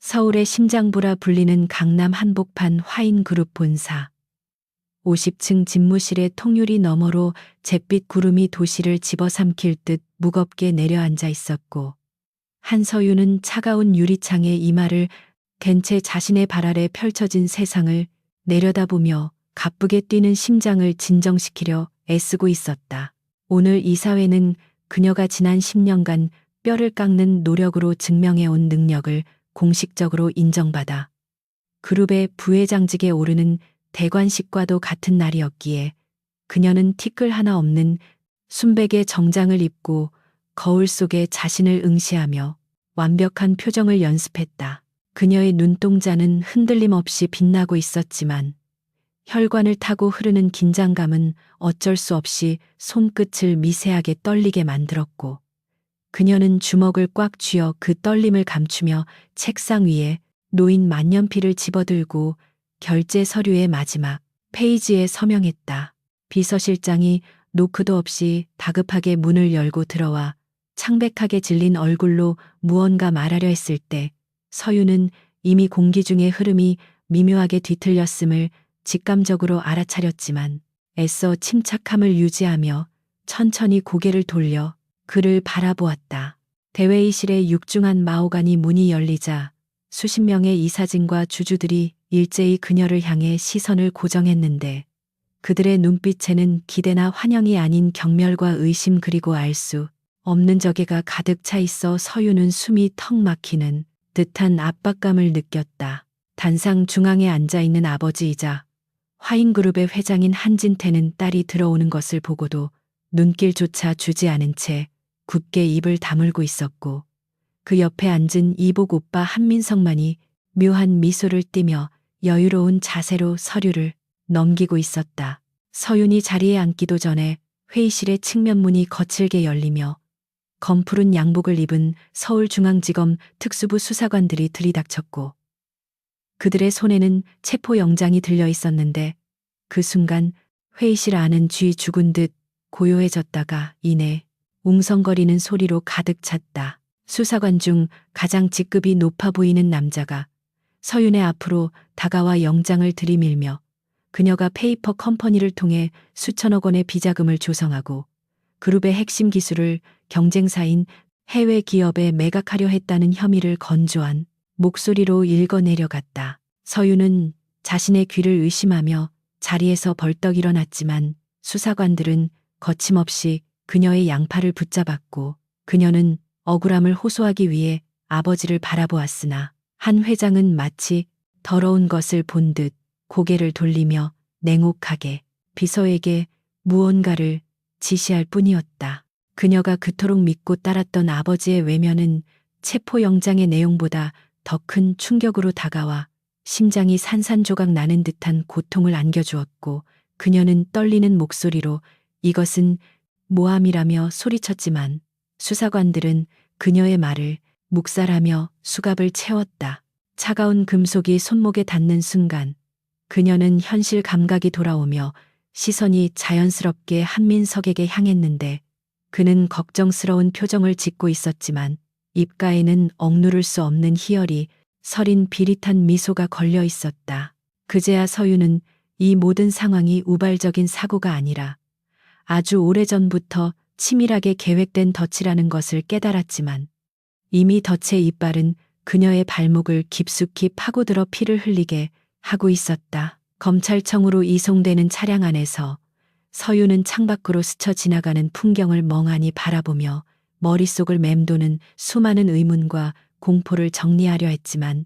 서울의 심장부라 불리는 강남 한복판 화인그룹 본사. 50층 집무실의 통유리 너머로 잿빛 구름이 도시를 집어삼킬 듯 무겁게 내려앉아 있었고, 한서윤은 차가운 유리창에 이마를 댄 채 자신의 발 아래 펼쳐진 세상을 내려다보며 가쁘게 뛰는 심장을 진정시키려 애쓰고 있었다. 오늘 이사회는 그녀가 지난 10년간 뼈를 깎는 노력으로 증명해온 능력을 공식적으로 인정받아 그룹의 부회장직에 오르는 대관식과도 같은 날이었기에 그녀는 티끌 하나 없는 순백의 정장을 입고 거울 속에 자신을 응시하며 완벽한 표정을 연습했다. 그녀의 눈동자는 흔들림 없이 빛나고 있었지만 혈관을 타고 흐르는 긴장감은 어쩔 수 없이 손끝을 미세하게 떨리게 만들었고, 그녀는 주먹을 꽉 쥐어 그 떨림을 감추며 책상 위에 놓인 만년필을 집어들고 결제 서류의 마지막 페이지에 서명했다. 비서실장이 노크도 없이 다급하게 문을 열고 들어와 창백하게 질린 얼굴로 무언가 말하려 했을 때 서윤은 이미 공기 중의 흐름이 미묘하게 뒤틀렸음을 직감적으로 알아차렸지만 애써 침착함을 유지하며 천천히 고개를 돌려 그를 바라보았다. 대회의실의 육중한 마호가니 문이 열리자 수십 명의 이사진과 주주들이 일제히 그녀를 향해 시선을 고정했는데, 그들의 눈빛에는 기대나 환영이 아닌 경멸과 의심, 그리고 알 수 없는 저게가 가득 차 있어 서윤은 숨이 턱 막히는 듯한 압박감을 느꼈다. 단상 중앙에 앉아 있는 아버지이자 화인그룹의 회장인 한진태는 딸이 들어오는 것을 보고도 눈길조차 주지 않은 채 굳게 입을 다물고 있었고, 그 옆에 앉은 이복 오빠 한민석만이 묘한 미소를 띠며 여유로운 자세로 서류를 넘기고 있었다. 서윤이 자리에 앉기도 전에 회의실의 측면문이 거칠게 열리며 검푸른 양복을 입은 서울중앙지검 특수부 수사관들이 들이닥쳤고, 그들의 손에는 체포영장이 들려 있었는데 그 순간 회의실 안은 쥐 죽은 듯 고요해졌다가 이내 웅성거리는 소리로 가득 찼다. 수사관 중 가장 직급이 높아 보이는 남자가 서윤의 앞으로 다가와 영장을 들이밀며 그녀가 페이퍼 컴퍼니를 통해 수천억 원의 비자금을 조성하고 그룹의 핵심 기술을 경쟁사인 해외 기업에 매각하려 했다는 혐의를 건조한 목소리로 읽어내려갔다. 서윤은 자신의 귀를 의심하며 자리에서 벌떡 일어났지만 수사관들은 거침없이 그녀의 양팔을 붙잡았고, 그녀는 억울함을 호소하기 위해 아버지를 바라보았으나 한 회장은 마치 더러운 것을 본 듯 고개를 돌리며 냉혹하게 비서에게 무언가를 지시할 뿐이었다. 그녀가 그토록 믿고 따랐던 아버지의 외면은 체포영장의 내용보다 더 큰 충격으로 다가와 심장이 산산조각 나는 듯한 고통을 안겨주었고, 그녀는 떨리는 목소리로 이것은 모함이라며 소리쳤지만 수사관들은 그녀의 말을 묵살하며 수갑을 채웠다. 차가운 금속이 손목에 닿는 순간 그녀는 현실 감각이 돌아오며 시선이 자연스럽게 한민석에게 향했는데, 그는 걱정스러운 표정을 짓고 있었지만 입가에는 억누를 수 없는 희열이 서린 비릿한 미소가 걸려 있었다. 그제야 서윤은 이 모든 상황이 우발적인 사고가 아니라 아주 오래전부터 치밀하게 계획된 덫이라는 것을 깨달았지만, 이미 덫의 이빨은 그녀의 발목을 깊숙이 파고들어 피를 흘리게 하고 있었다. 검찰청으로 이송되는 차량 안에서 서윤은 창밖으로 스쳐 지나가는 풍경을 멍하니 바라보며 머릿속을 맴도는 수많은 의문과 공포를 정리하려 했지만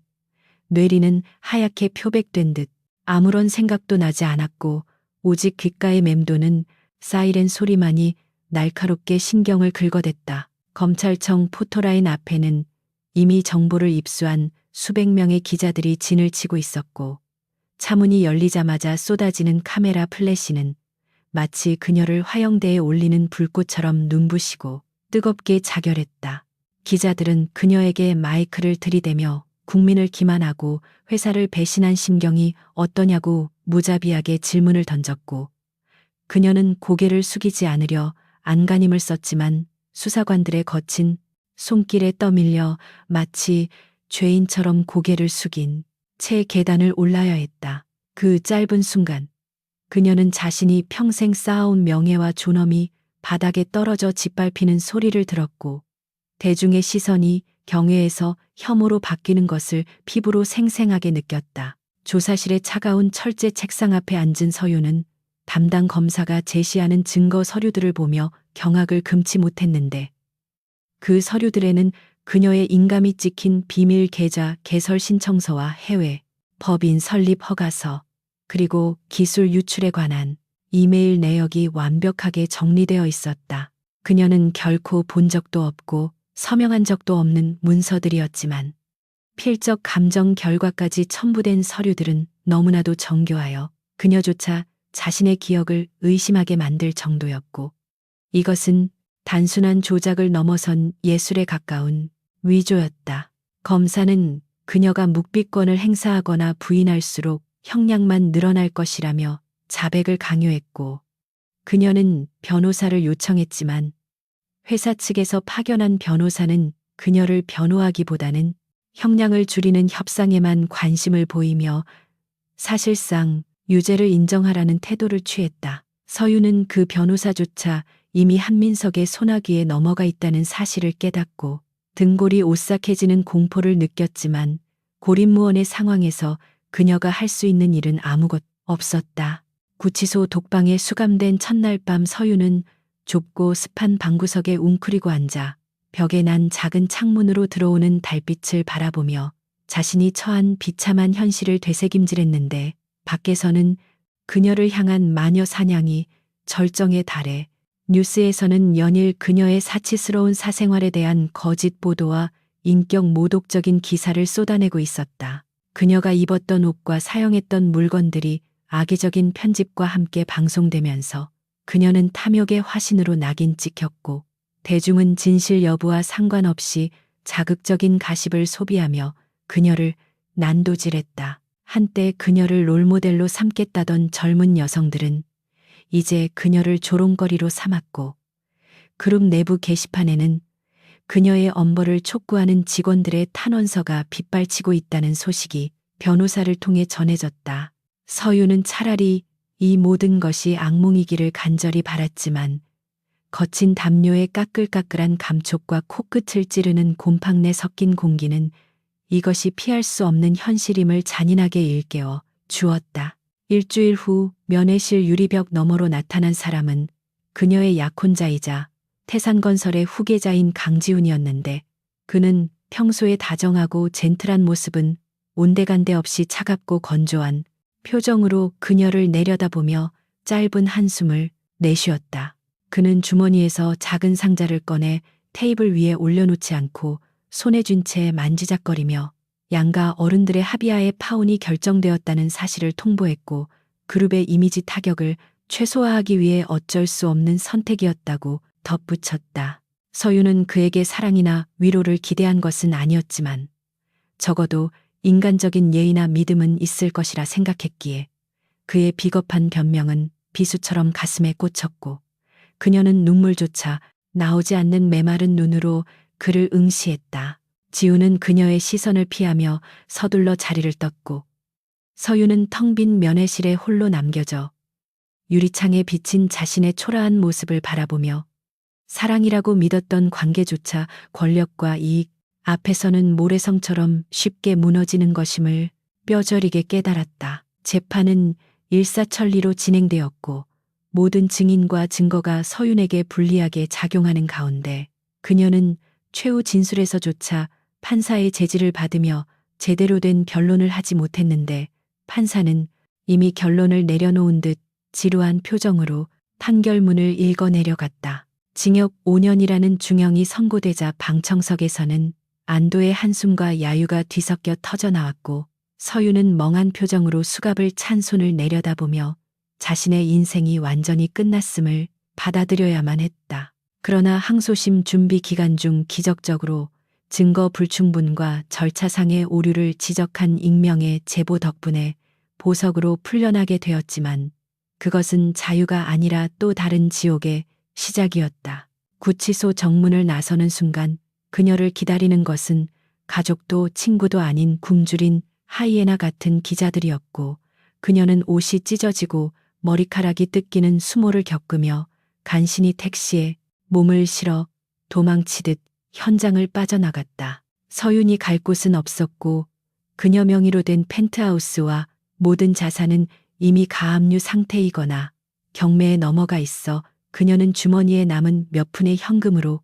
뇌리는 하얗게 표백된 듯 아무런 생각도 나지 않았고, 오직 귓가에 맴도는 사이렌 소리만이 날카롭게 신경을 긁어댔다. 검찰청 포토라인 앞에는 이미 정보를 입수한 수백 명의 기자들이 진을 치고 있었고, 차문이 열리자마자 쏟아지는 카메라 플래시는 마치 그녀를 화영대에 올리는 불꽃처럼 눈부시고 뜨겁게 자결했다. 기자들은 그녀에게 마이크를 들이대며 국민을 기만하고 회사를 배신한 심경이 어떠냐고 무자비하게 질문을 던졌고, 그녀는 고개를 숙이지 않으려 안간힘을 썼지만 수사관들의 거친 손길에 떠밀려 마치 죄인처럼 고개를 숙인 채 계단을 올라야 했다. 그 짧은 순간 그녀는 자신이 평생 쌓아온 명예와 존엄이 바닥에 떨어져 짓밟히는 소리를 들었고 대중의 시선이 경외에서 혐오로 바뀌는 것을 피부로 생생하게 느꼈다. 조사실의 차가운 철제 책상 앞에 앉은 서유는 담당 검사가 제시하는 증거 서류들을 보며 경악을 금치 못했는데 그 서류들에는 그녀의 인감이 찍힌 비밀 계좌 개설 신청서와 해외 법인 설립 허가서 그리고 기술 유출에 관한 이메일 내역이 완벽하게 정리되어 있었다. 그녀는 결코 본 적도 없고 서명한 적도 없는 문서들이었지만 필적 감정 결과까지 첨부된 서류들은 너무나도 정교하여 그녀조차 자신의 기억을 의심하게 만들 정도였고 이것은 단순한 조작을 넘어선 예술에 가까운 위조였다. 검사는 그녀가 묵비권을 행사하거나 부인할수록 형량만 늘어날 것이라며 자백을 강요했고 그녀는 변호사를 요청했지만 회사 측에서 파견한 변호사는 그녀를 변호하기보다는 형량을 줄이는 협상에만 관심을 보이며 사실상 유죄를 인정하라는 태도를 취했다. 서유는 그 변호사조차 이미 한민석의 손아귀에 넘어가 있다는 사실을 깨닫고 등골이 오싹해지는 공포를 느꼈지만 고립무원의 상황에서 그녀가 할 수 있는 일은 아무것 없었다. 구치소 독방에 수감된 첫날 밤 서유는 좁고 습한 방구석에 웅크리고 앉아 벽에 난 작은 창문으로 들어오는 달빛을 바라보며 자신이 처한 비참한 현실을 되새김질했는데 밖에서는 그녀를 향한 마녀 사냥이 절정에 달해 뉴스에서는 연일 그녀의 사치스러운 사생활에 대한 거짓 보도와 인격 모독적인 기사를 쏟아내고 있었다. 그녀가 입었던 옷과 사용했던 물건들이 악의적인 편집과 함께 방송되면서 그녀는 탐욕의 화신으로 낙인 찍혔고 대중은 진실 여부와 상관없이 자극적인 가십을 소비하며 그녀를 난도질했다. 한때 그녀를 롤모델로 삼겠다던 젊은 여성들은 이제 그녀를 조롱거리로 삼았고 그룹 내부 게시판에는 그녀의 엄벌을 촉구하는 직원들의 탄원서가 빗발치고 있다는 소식이 변호사를 통해 전해졌다. 서유는 차라리 이 모든 것이 악몽이기를 간절히 바랐지만 거친 담요의 까끌까끌한 감촉과 코끝을 찌르는 곰팡내 섞인 공기는 이것이 피할 수 없는 현실임을 잔인하게 일깨워 주었다. 일주일 후 면회실 유리벽 너머로 나타난 사람은 그녀의 약혼자이자 태산건설의 후계자인 강지훈이었는데 그는 평소에 다정하고 젠틀한 모습은 온데간데 없이 차갑고 건조한 표정으로 그녀를 내려다보며 짧은 한숨을 내쉬었다. 그는 주머니에서 작은 상자를 꺼내 테이블 위에 올려놓지 않고 손에 쥔 채 만지작거리며 양가 어른들의 합의하에 파혼이 결정되었다는 사실을 통보했고 그룹의 이미지 타격을 최소화하기 위해 어쩔 수 없는 선택이었다고 덧붙였다. 서유는 그에게 사랑이나 위로를 기대한 것은 아니었지만 적어도 인간적인 예의나 믿음은 있을 것이라 생각했기에 그의 비겁한 변명은 비수처럼 가슴에 꽂혔고 그녀는 눈물조차 나오지 않는 메마른 눈으로 그를 응시했다. 지우는 그녀의 시선을 피하며 서둘러 자리를 떴고 서유는 텅 빈 면회실에 홀로 남겨져 유리창에 비친 자신의 초라한 모습을 바라보며 사랑이라고 믿었던 관계조차 권력과 이익 앞에서는 모래성처럼 쉽게 무너지는 것임을 뼈저리게 깨달았다. 재판은 일사천리로 진행되었고 모든 증인과 증거가 서윤에게 불리하게 작용하는 가운데 그녀는 최후 진술에서조차 판사의 제지를 받으며 제대로 된 변론을 하지 못했는데 판사는 이미 결론을 내려놓은 듯 지루한 표정으로 판결문을 읽어내려갔다. 징역 5년이라는 중형이 선고되자 방청석에서는 안도의 한숨과 야유가 뒤섞여 터져나왔고 서유는 멍한 표정으로 수갑을 찬 손을 내려다보며 자신의 인생이 완전히 끝났음을 받아들여야만 했다. 그러나 항소심 준비 기간 중 기적적으로 증거 불충분과 절차상의 오류를 지적한 익명의 제보 덕분에 보석으로 풀려나게 되었지만 그것은 자유가 아니라 또 다른 지옥의 시작이었다. 구치소 정문을 나서는 순간 그녀를 기다리는 것은 가족도 친구도 아닌 굶주린 하이에나 같은 기자들이었고 그녀는 옷이 찢어지고 머리카락이 뜯기는 수모를 겪으며 간신히 택시에 몸을 실어 도망치듯 현장을 빠져나갔다. 서윤이 갈 곳은 없었고 그녀 명의로 된 펜트하우스와 모든 자산은 이미 가압류 상태이거나 경매에 넘어가 있어 그녀는 주머니에 남은 몇 푼의 현금으로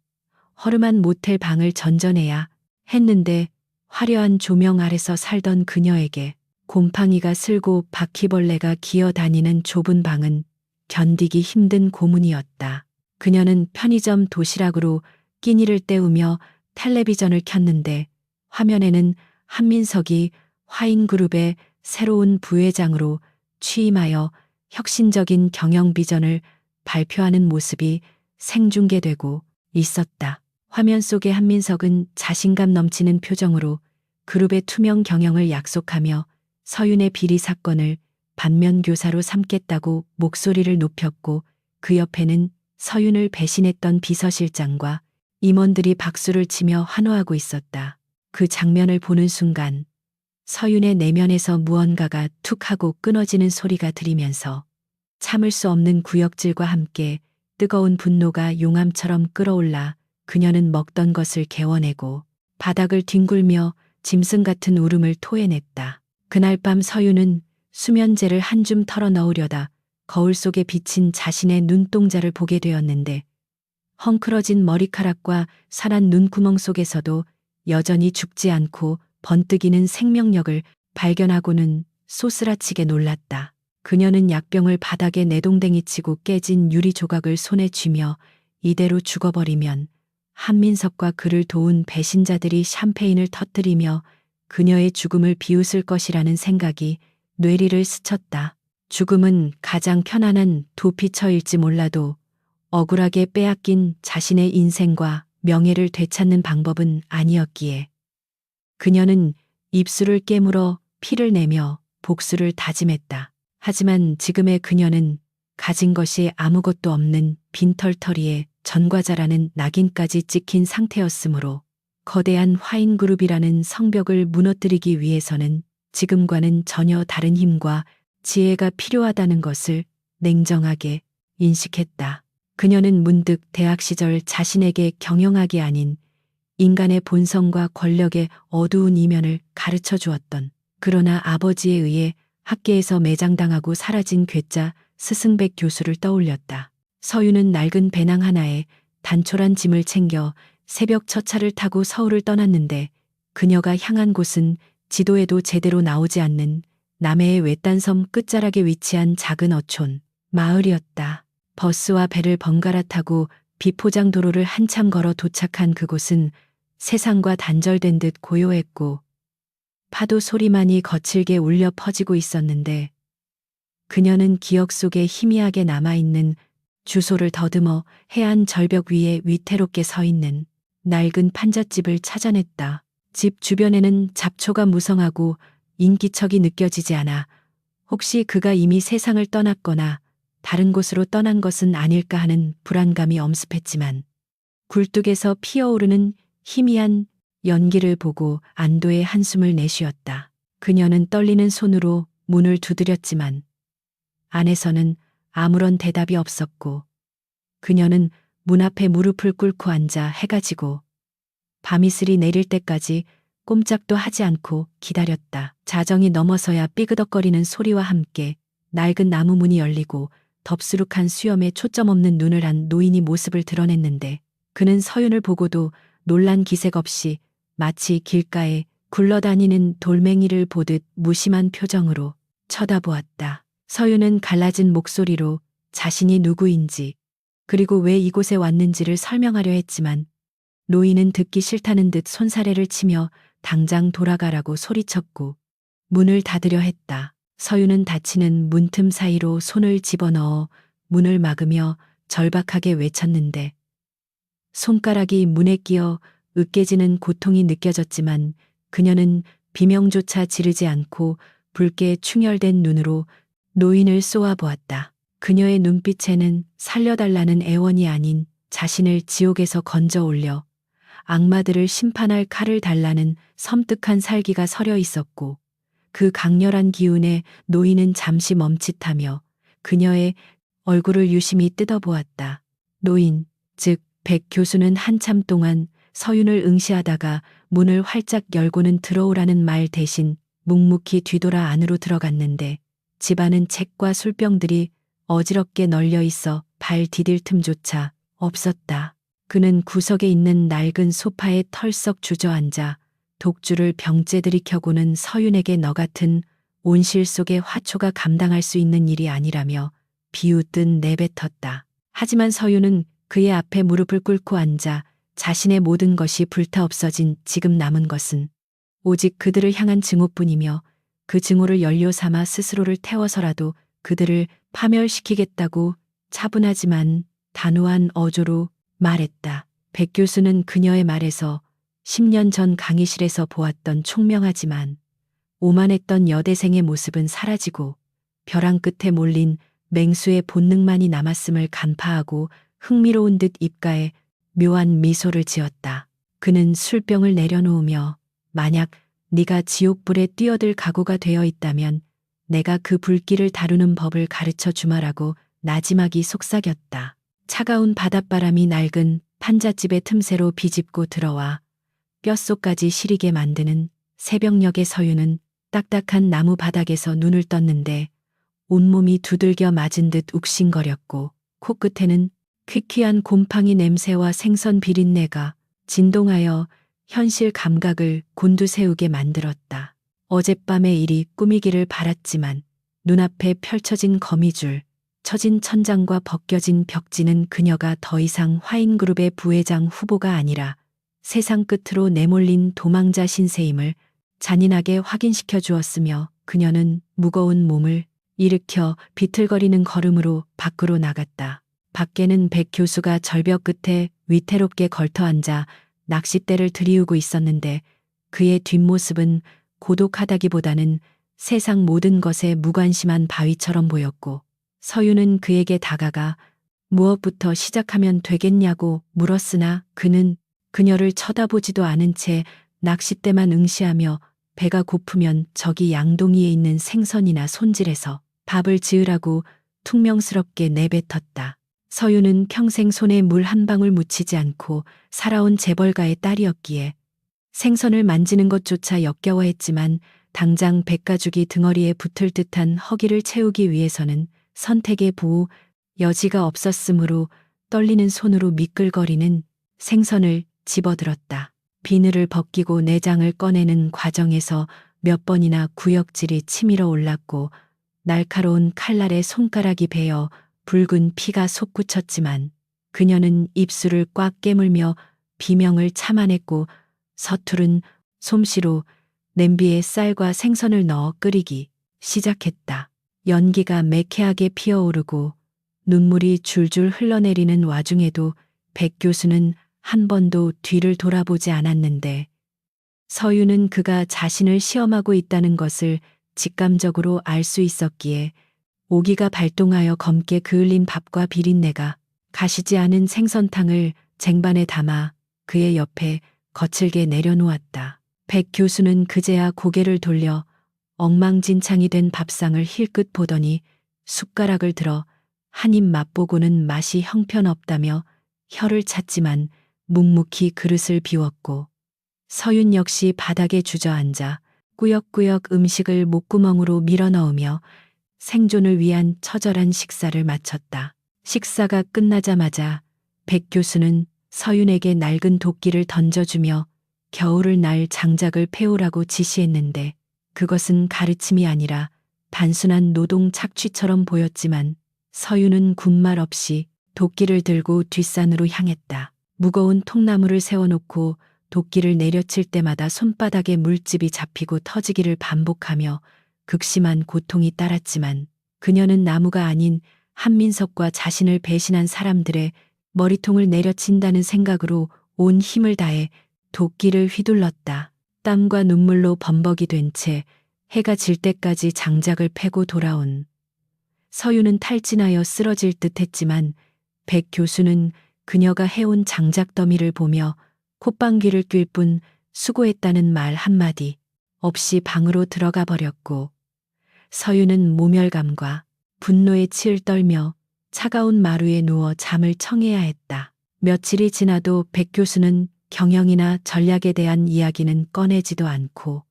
허름한 모텔 방을 전전해야 했는데 화려한 조명 아래서 살던 그녀에게 곰팡이가 슬고 바퀴벌레가 기어다니는 좁은 방은 견디기 힘든 고문이었다. 그녀는 편의점 도시락으로 끼니를 때우며 텔레비전을 켰는데 화면에는 한민석이 화인그룹의 새로운 부회장으로 취임하여 혁신적인 경영 비전을 발표하는 모습이 생중계되고 있었다. 화면 속의 한민석은 자신감 넘치는 표정으로 그룹의 투명 경영을 약속하며 서윤의 비리 사건을 반면교사로 삼겠다고 목소리를 높였고 그 옆에는 서윤을 배신했던 비서실장과 임원들이 박수를 치며 환호하고 있었다. 그 장면을 보는 순간 서윤의 내면에서 무언가가 툭 하고 끊어지는 소리가 들리면서 참을 수 없는 구역질과 함께 뜨거운 분노가 용암처럼 끓어올라 그녀는 먹던 것을 개워내고 바닥을 뒹굴며 짐승 같은 울음을 토해냈다. 그날 밤 서윤은 수면제를 한 줌 털어 넣으려다 거울 속에 비친 자신의 눈동자를 보게 되었는데 헝클어진 머리카락과 살한 눈구멍 속에서도 여전히 죽지 않고 번뜩이는 생명력을 발견하고는 소스라치게 놀랐다. 그녀는 약병을 바닥에 내동댕이 치고 깨진 유리 조각을 손에 쥐며 이대로 죽어버리면 한민석과 그를 도운 배신자들이 샴페인을 터뜨리며 그녀의 죽음을 비웃을 것이라는 생각이 뇌리를 스쳤다. 죽음은 가장 편안한 도피처일지 몰라도 억울하게 빼앗긴 자신의 인생과 명예를 되찾는 방법은 아니었기에 그녀는 입술을 깨물어 피를 내며 복수를 다짐했다. 하지만 지금의 그녀는 가진 것이 아무것도 없는 빈털터리에 전과자라는 낙인까지 찍힌 상태였으므로 거대한 화인그룹이라는 성벽을 무너뜨리기 위해서는 지금과는 전혀 다른 힘과 지혜가 필요하다는 것을 냉정하게 인식했다. 그녀는 문득 대학 시절 자신에게 경영학이 아닌 인간의 본성과 권력의 어두운 이면을 가르쳐 주었던 그러나 아버지에 의해 학계에서 매장당하고 사라진 괴짜 스승백 교수를 떠올렸다. 서윤은 낡은 배낭 하나에 단촐한 짐을 챙겨 새벽 첫차를 타고 서울을 떠났는데 그녀가 향한 곳은 지도에도 제대로 나오지 않는 남해의 외딴 섬 끝자락에 위치한 작은 어촌 마을이었다. 버스와 배를 번갈아 타고 비포장 도로를 한참 걸어 도착한 그곳은 세상과 단절된 듯 고요했고 파도 소리만이 거칠게 울려 퍼지고 있었는데 그녀는 기억 속에 희미하게 남아있는 주소를 더듬어 해안 절벽 위에 위태롭게 서 있는 낡은 판잣집을 찾아냈다. 집 주변에는 잡초가 무성하고 인기척이 느껴지지 않아 혹시 그가 이미 세상을 떠났거나 다른 곳으로 떠난 것은 아닐까 하는 불안감이 엄습했지만 굴뚝에서 피어오르는 희미한 연기를 보고 안도의 한숨을 내쉬었다. 그녀는 떨리는 손으로 문을 두드렸지만 안에서는 아무런 대답이 없었고 그녀는 문 앞에 무릎을 꿇고 앉아 해가 지고 밤이슬이 내릴 때까지 꼼짝도 하지 않고 기다렸다. 자정이 넘어서야 삐그덕거리는 소리와 함께 낡은 나무 문이 열리고 덥수룩한 수염에 초점 없는 눈을 한 노인이 모습을 드러냈는데 그는 서윤을 보고도 놀란 기색 없이 마치 길가에 굴러다니는 돌멩이를 보듯 무심한 표정으로 쳐다보았다. 서윤은 갈라진 목소리로 자신이 누구인지 그리고 왜 이곳에 왔는지를 설명하려 했지만 노인은 듣기 싫다는 듯 손사래를 치며 당장 돌아가라고 소리쳤고 문을 닫으려 했다. 서윤은 닫히는 문틈 사이로 손을 집어넣어 문을 막으며 절박하게 외쳤는데 손가락이 문에 끼어 으깨지는 고통이 느껴졌지만 그녀는 비명조차 지르지 않고 붉게 충혈된 눈으로 노인을 쏘아보았다. 그녀의 눈빛에는 살려달라는 애원이 아닌 자신을 지옥에서 건져 올려 악마들을 심판할 칼을 달라는 섬뜩한 살기가 서려 있었고 그 강렬한 기운에 노인은 잠시 멈칫하며 그녀의 얼굴을 유심히 뜯어보았다. 노인, 즉 백 교수는 한참 동안 서윤을 응시하다가 문을 활짝 열고는 들어오라는 말 대신 묵묵히 뒤돌아 안으로 들어갔는데 집안은 책과 술병들이 어지럽게 널려 있어 발 디딜 틈조차 없었다. 그는 구석에 있는 낡은 소파에 털썩 주저앉아 독주를 병째 들이켜고는 서윤에게 너 같은 온실 속의 화초가 감당할 수 있는 일이 아니라며 비웃듯 내뱉었다. 하지만 서윤은 그의 앞에 무릎을 꿇고 앉아 자신의 모든 것이 불타 없어진 지금 남은 것은 오직 그들을 향한 증오뿐이며 그 증오를 연료 삼아 스스로를 태워서라도 그들을 파멸시키겠다고 차분하지만 단호한 어조로 말했다. 백 교수는 그녀의 말에서 10년 전 강의실에서 보았던 총명하지만 오만했던 여대생의 모습은 사라지고 벼랑 끝에 몰린 맹수의 본능만이 남았음을 간파하고 흥미로운 듯 입가에 묘한 미소를 지었다. 그는 술병을 내려놓으며 만약 네가 지옥불에 뛰어들 각오가 되어 있다면 내가 그 불길을 다루는 법을 가르쳐 주마라고 나지막이 속삭였다. 차가운 바닷바람이 낡은 판잣집의 틈새로 비집고 들어와 뼛속까지 시리게 만드는 새벽녘의 서유는 딱딱한 나무 바닥에서 눈을 떴는데 온몸이 두들겨 맞은 듯 욱신거렸고 코끝에는 퀴퀴한 곰팡이 냄새와 생선 비린내가 진동하여 현실 감각을 곤두세우게 만들었다. 어젯밤의 일이 꿈이기를 바랐지만 눈앞에 펼쳐진 거미줄, 처진 천장과 벗겨진 벽지는 그녀가 더 이상 화인그룹의 부회장 후보가 아니라 세상 끝으로 내몰린 도망자 신세임을 잔인하게 확인시켜 주었으며 그녀는 무거운 몸을 일으켜 비틀거리는 걸음으로 밖으로 나갔다. 밖에는 백 교수가 절벽 끝에 위태롭게 걸터앉아 낚싯대를 들이우고 있었는데 그의 뒷모습은 고독하다기보다는 세상 모든 것에 무관심한 바위처럼 보였고 서윤은 그에게 다가가 무엇부터 시작하면 되겠냐고 물었으나 그는 그녀를 쳐다보지도 않은 채 낚싯대만 응시하며 배가 고프면 저기 양동이에 있는 생선이나 손질해서 밥을 지으라고 퉁명스럽게 내뱉었다. 서윤은 평생 손에 물 한 방울 묻히지 않고 살아온 재벌가의 딸이었기에 생선을 만지는 것조차 역겨워했지만 당장 백가죽이 등어리에 붙을 듯한 허기를 채우기 위해서는 선택의 보호 여지가 없었으므로 떨리는 손으로 미끌거리는 생선을 집어들었다. 비늘을 벗기고 내장을 꺼내는 과정에서 몇 번이나 구역질이 치밀어 올랐고 날카로운 칼날에 손가락이 베어 붉은 피가 솟구쳤지만 그녀는 입술을 꽉 깨물며 비명을 참아냈고 서투른 솜씨로 냄비에 쌀과 생선을 넣어 끓이기 시작했다. 연기가 매캐하게 피어오르고 눈물이 줄줄 흘러내리는 와중에도 백 교수는 한 번도 뒤를 돌아보지 않았는데 서유는 그가 자신을 시험하고 있다는 것을 직감적으로 알 수 있었기에 오기가 발동하여 검게 그을린 밥과 비린내가 가시지 않은 생선탕을 쟁반에 담아 그의 옆에 거칠게 내려놓았다. 백 교수는 그제야 고개를 돌려 엉망진창이 된 밥상을 힐끗 보더니 숟가락을 들어 한 입 맛보고는 맛이 형편없다며 혀를 찼지만 묵묵히 그릇을 비웠고 서윤 역시 바닥에 주저앉아 꾸역꾸역 음식을 목구멍으로 밀어넣으며 생존을 위한 처절한 식사를 마쳤다. 식사가 끝나자마자 백 교수는 서윤에게 낡은 도끼를 던져주며 겨울을 날 장작을 패우라고 지시했는데 그것은 가르침이 아니라 단순한 노동 착취처럼 보였지만 서윤은 군말 없이 도끼를 들고 뒷산으로 향했다. 무거운 통나무를 세워놓고 도끼를 내려칠 때마다 손바닥에 물집이 잡히고 터지기를 반복하며 극심한 고통이 따랐지만 그녀는 나무가 아닌 한민석과 자신을 배신한 사람들의 머리통을 내려친다는 생각으로 온 힘을 다해 도끼를 휘둘렀다. 땀과 눈물로 범벅이 된 채 해가 질 때까지 장작을 패고 돌아온 서유는 탈진하여 쓰러질 듯 했지만 백 교수는 그녀가 해온 장작 더미를 보며 콧방귀를 낄 뿐 수고했다는 말 한마디 없이 방으로 들어가 버렸고 서유는 모멸감과 분노에 치을 떨며 차가운 마루에 누워 잠을 청해야 했다. 며칠이 지나도 백 교수는 경영이나 전략에 대한 이야기는 꺼내지도 않고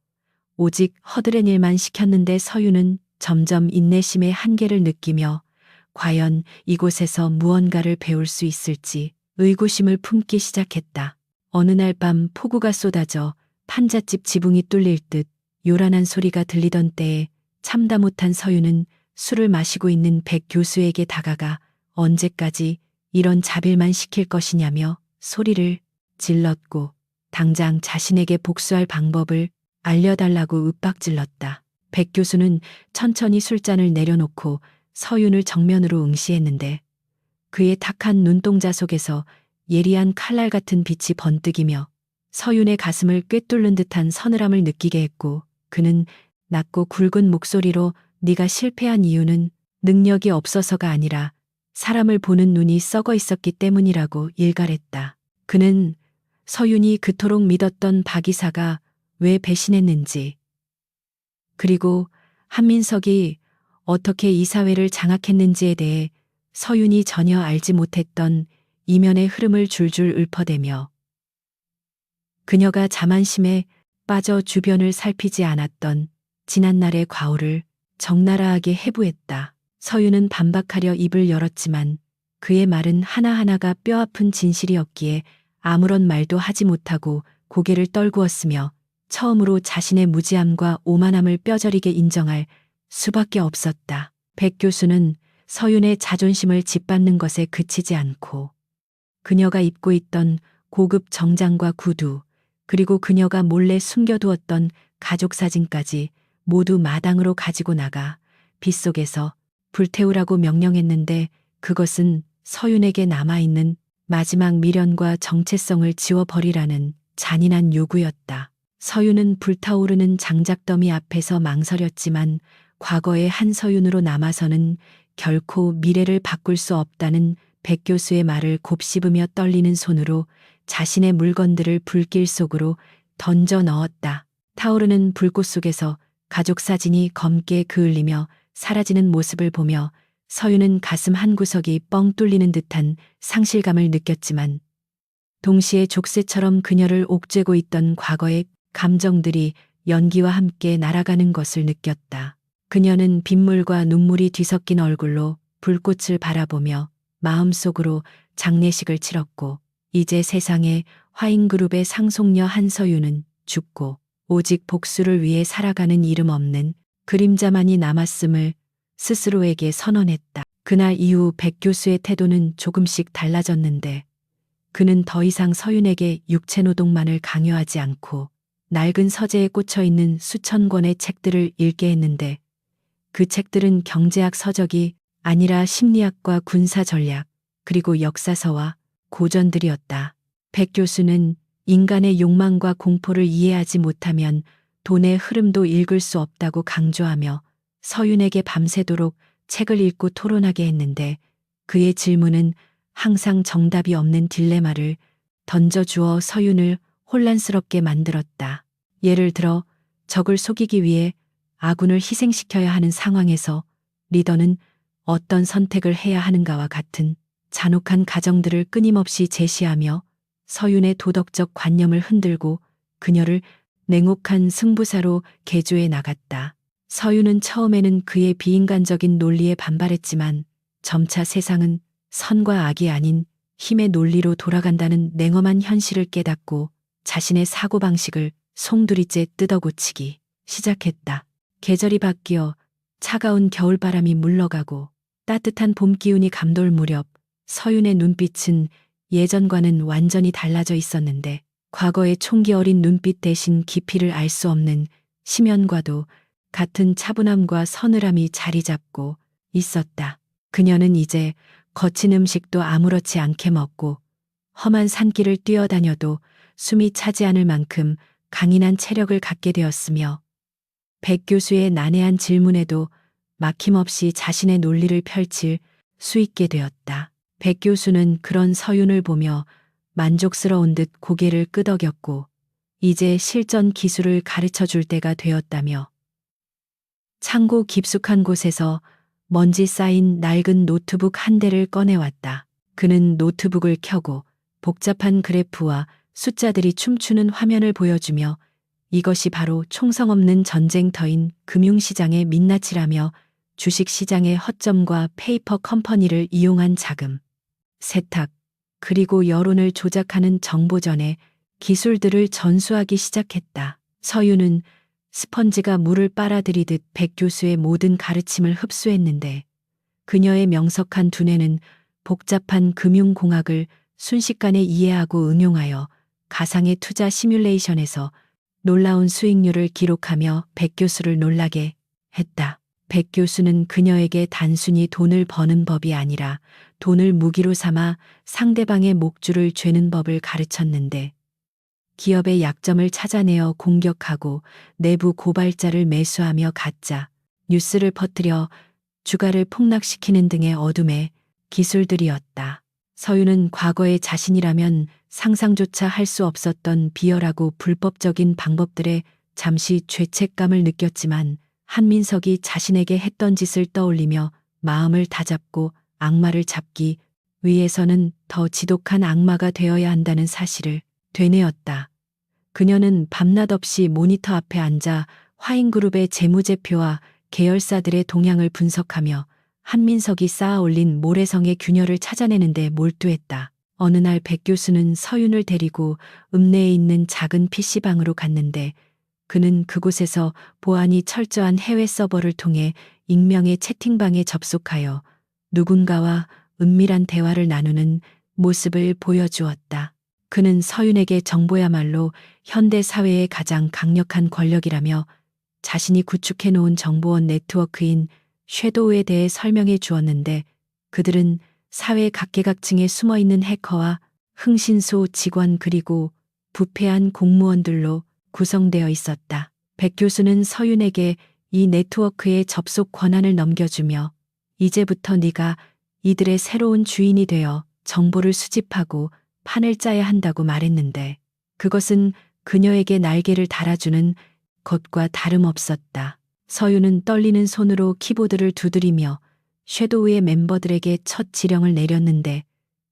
오직 허드렛 일만 시켰는데 서유는 점점 인내심의 한계를 느끼며 과연 이곳에서 무언가를 배울 수 있을지 의구심을 품기 시작했다. 어느 날 밤 폭우가 쏟아져 판잣집 지붕이 뚫릴 듯 요란한 소리가 들리던 때에 참다 못한 서유는 술을 마시고 있는 백 교수에게 다가가 언제까지 이런 자빌만 시킬 것이냐며 소리를 질렀고 당장 자신에게 복수할 방법을 알려달라고 윽박질렀다. 백 교수는 천천히 술잔을 내려놓고 서윤을 정면으로 응시했는데 그의 탁한 눈동자 속에서 예리한 칼날 같은 빛이 번뜩이며 서윤의 가슴을 꿰뚫는 듯한 서늘함을 느끼게 했고 그는 낮고 굵은 목소리로 네가 실패한 이유는 능력이 없어서가 아니라 사람을 보는 눈이 썩어 있었기 때문이라고 일갈했다. 그는 서윤이 그토록 믿었던 박이사가 왜 배신했는지 그리고 한민석이 어떻게 이 사회를 장악했는지에 대해 서윤이 전혀 알지 못했던 이면의 흐름을 줄줄 읊어대며 그녀가 자만심에 빠져 주변을 살피지 않았던 지난날의 과오를 적나라하게 해부했다. 서윤은 반박하려 입을 열었지만 그의 말은 하나하나가 뼈아픈 진실이었기에 아무런 말도 하지 못하고 고개를 떨구었으며 처음으로 자신의 무지함과 오만함을 뼈저리게 인정할 수밖에 없었다. 백 교수는 서윤의 자존심을 짓밟는 것에 그치지 않고 그녀가 입고 있던 고급 정장과 구두 그리고 그녀가 몰래 숨겨두었던 가족 사진까지 모두 마당으로 가지고 나가 빗속에서 불태우라고 명령했는데 그것은 서윤에게 남아있는 마지막 미련과 정체성을 지워버리라는 잔인한 요구였다. 서윤은 불타오르는 장작더미 앞에서 망설였지만 과거의 한서윤으로 남아서는 결코 미래를 바꿀 수 없다는 백 교수의 말을 곱씹으며 떨리는 손으로 자신의 물건들을 불길 속으로 던져 넣었다. 타오르는 불꽃 속에서 가족 사진이 검게 그을리며 사라지는 모습을 보며 서윤은 가슴 한구석이 뻥 뚫리는 듯한 상실감을 느꼈지만 동시에 족쇄처럼 그녀를 옥죄고 있던 과거의 감정들이 연기와 함께 날아가는 것을 느꼈다. 그녀는 빗물과 눈물이 뒤섞인 얼굴로 불꽃을 바라보며 마음속으로 장례식을 치렀고 이제 세상에 화인그룹의 상속녀 한서윤은 죽고 오직 복수를 위해 살아가는 이름 없는 그림자만이 남았음을 스스로에게 선언했다. 그날 이후 백 교수의 태도는 조금씩 달라졌는데 그는 더 이상 서윤에게 육체노동만을 강요하지 않고 낡은 서재에 꽂혀 있는 수천 권의 책들을 읽게 했는데 그 책들은 경제학 서적이 아니라 심리학과 군사 전략 그리고 역사서와 고전들이었다. 백 교수는 인간의 욕망과 공포를 이해하지 못하면 돈의 흐름도 읽을 수 없다고 강조하며 서윤에게 밤새도록 책을 읽고 토론하게 했는데 그의 질문은 항상 정답이 없는 딜레마를 던져주어 서윤을 혼란스럽게 만들었다. 예를 들어 적을 속이기 위해 아군을 희생시켜야 하는 상황에서 리더는 어떤 선택을 해야 하는가와 같은 잔혹한 가정들을 끊임없이 제시하며 서윤의 도덕적 관념을 흔들고 그녀를 냉혹한 승부사로 개조해 나갔다. 서윤은 처음에는 그의 비인간적인 논리에 반발했지만 점차 세상은 선과 악이 아닌 힘의 논리로 돌아간다는 냉엄한 현실을 깨닫고 자신의 사고방식을 송두리째 뜯어고치기 시작했다. 계절이 바뀌어 차가운 겨울바람이 물러가고 따뜻한 봄 기운이 감돌 무렵 서윤의 눈빛은 예전과는 완전히 달라져 있었는데 과거의 총기 어린 눈빛 대신 깊이를 알 수 없는 심연과도 같은 차분함과 서늘함이 자리 잡고 있었다. 그녀는 이제 거친 음식도 아무렇지 않게 먹고 험한 산길을 뛰어다녀도 숨이 차지 않을 만큼 강인한 체력을 갖게 되었으며 백 교수의 난해한 질문에도 막힘없이 자신의 논리를 펼칠 수 있게 되었다. 백 교수는 그런 서윤을 보며 만족스러운 듯 고개를 끄덕였고 이제 실전 기술을 가르쳐 줄 때가 되었다며 창고 깊숙한 곳에서 먼지 쌓인 낡은 노트북 한 대를 꺼내왔다. 그는 노트북을 켜고 복잡한 그래프와 숫자들이 춤추는 화면을 보여주며 이것이 바로 총성 없는 전쟁터인 금융시장의 민낯이라며 주식시장의 허점과 페이퍼 컴퍼니를 이용한 자금, 세탁, 그리고 여론을 조작하는 정보전의 기술들을 전수하기 시작했다. 서유는 스펀지가 물을 빨아들이듯 백 교수의 모든 가르침을 흡수했는데 그녀의 명석한 두뇌는 복잡한 금융공학을 순식간에 이해하고 응용하여 가상의 투자 시뮬레이션에서 놀라운 수익률을 기록하며 백 교수를 놀라게 했다. 백 교수는 그녀에게 단순히 돈을 버는 법이 아니라 돈을 무기로 삼아 상대방의 목줄을 죄는 법을 가르쳤는데 기업의 약점을 찾아내어 공격하고 내부 고발자를 매수하며 가짜 뉴스를 퍼뜨려 주가를 폭락시키는 등의 어둠의 기술들이었다. 서유는 과거의 자신이라면 상상조차 할 수 없었던 비열하고 불법적인 방법들에 잠시 죄책감을 느꼈지만 한민석이 자신에게 했던 짓을 떠올리며 마음을 다잡고 악마를 잡기 위해서는 더 지독한 악마가 되어야 한다는 사실을 되뇌었다. 그녀는 밤낮 없이 모니터 앞에 앉아 화인그룹의 재무제표와 계열사들의 동향을 분석하며 한민석이 쌓아 올린 모래성의 균열을 찾아내는데 몰두했다. 어느 날 백 교수는 서윤을 데리고 읍내에 있는 작은 PC방으로 갔는데 그는 그곳에서 보안이 철저한 해외 서버를 통해 익명의 채팅방에 접속하여 누군가와 은밀한 대화를 나누는 모습을 보여주었다. 그는 서윤에게 정보야말로 현대 사회의 가장 강력한 권력이라며 자신이 구축해 놓은 정보원 네트워크인 섀도우에 대해 설명해 주었는데 그들은 사회 각계각층에 숨어 있는 해커와 흥신소 직원 그리고 부패한 공무원들로 구성되어 있었다. 백 교수는 서윤에게 이 네트워크의 접속 권한을 넘겨주며 이제부터 네가 이들의 새로운 주인이 되어 정보를 수집하고 판을 짜야 한다고 말했는데 그것은 그녀에게 날개를 달아주는 것과 다름없었다. 서윤은 떨리는 손으로 키보드를 두드리며 섀도우의 멤버들에게 첫 지령을 내렸는데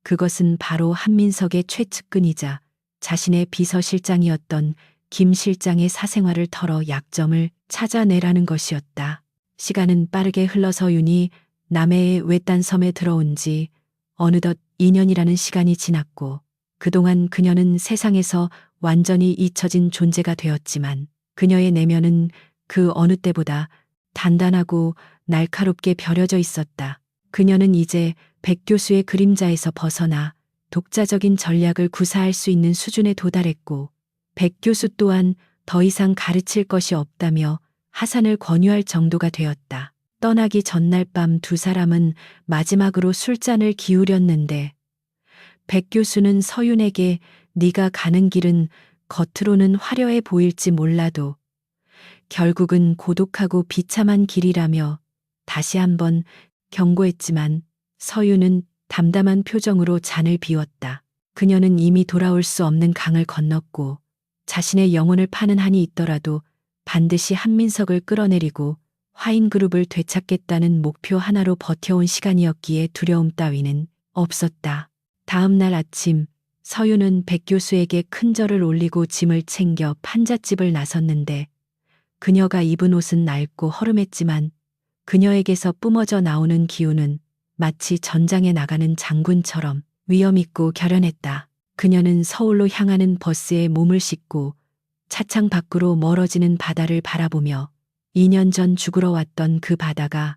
그것은 바로 한민석의 최측근이자 자신의 비서실장이었던 김 실장의 사생활을 털어 약점을 찾아내라는 것이었다. 시간은 빠르게 흘러서 윤이 남해의 외딴 섬에 들어온 지 어느덧 2년이라는 시간이 지났고 그동안 그녀는 세상에서 완전히 잊혀진 존재가 되었지만 그녀의 내면은 그 어느 때보다 단단하고 날카롭게 벼려져 있었다. 그녀는 이제 백 교수의 그림자에서 벗어나 독자적인 전략을 구사할 수 있는 수준에 도달했고 백 교수 또한 더 이상 가르칠 것이 없다며 하산을 권유할 정도가 되었다. 떠나기 전날 밤 두 사람은 마지막으로 술잔을 기울였는데 백 교수는 서윤에게 네가 가는 길은 겉으로는 화려해 보일지 몰라도 결국은 고독하고 비참한 길이라며 다시 한번 경고했지만 서윤은 담담한 표정으로 잔을 비웠다. 그녀는 이미 돌아올 수 없는 강을 건넜고 자신의 영혼을 파는 한이 있더라도 반드시 한민석을 끌어내리고 화인그룹을 되찾겠다는 목표 하나로 버텨온 시간이었기에 두려움 따위는 없었다. 다음 날 아침 서윤은 백 교수에게 큰 절을 올리고 짐을 챙겨 판잣집을 나섰는데 그녀가 입은 옷은 낡고 허름했지만 그녀에게서 뿜어져 나오는 기운은 마치 전장에 나가는 장군처럼 위엄있고 결연했다. 그녀는 서울로 향하는 버스에 몸을 싣고 차창 밖으로 멀어지는 바다를 바라보며 2년 전 죽으러 왔던 그 바다가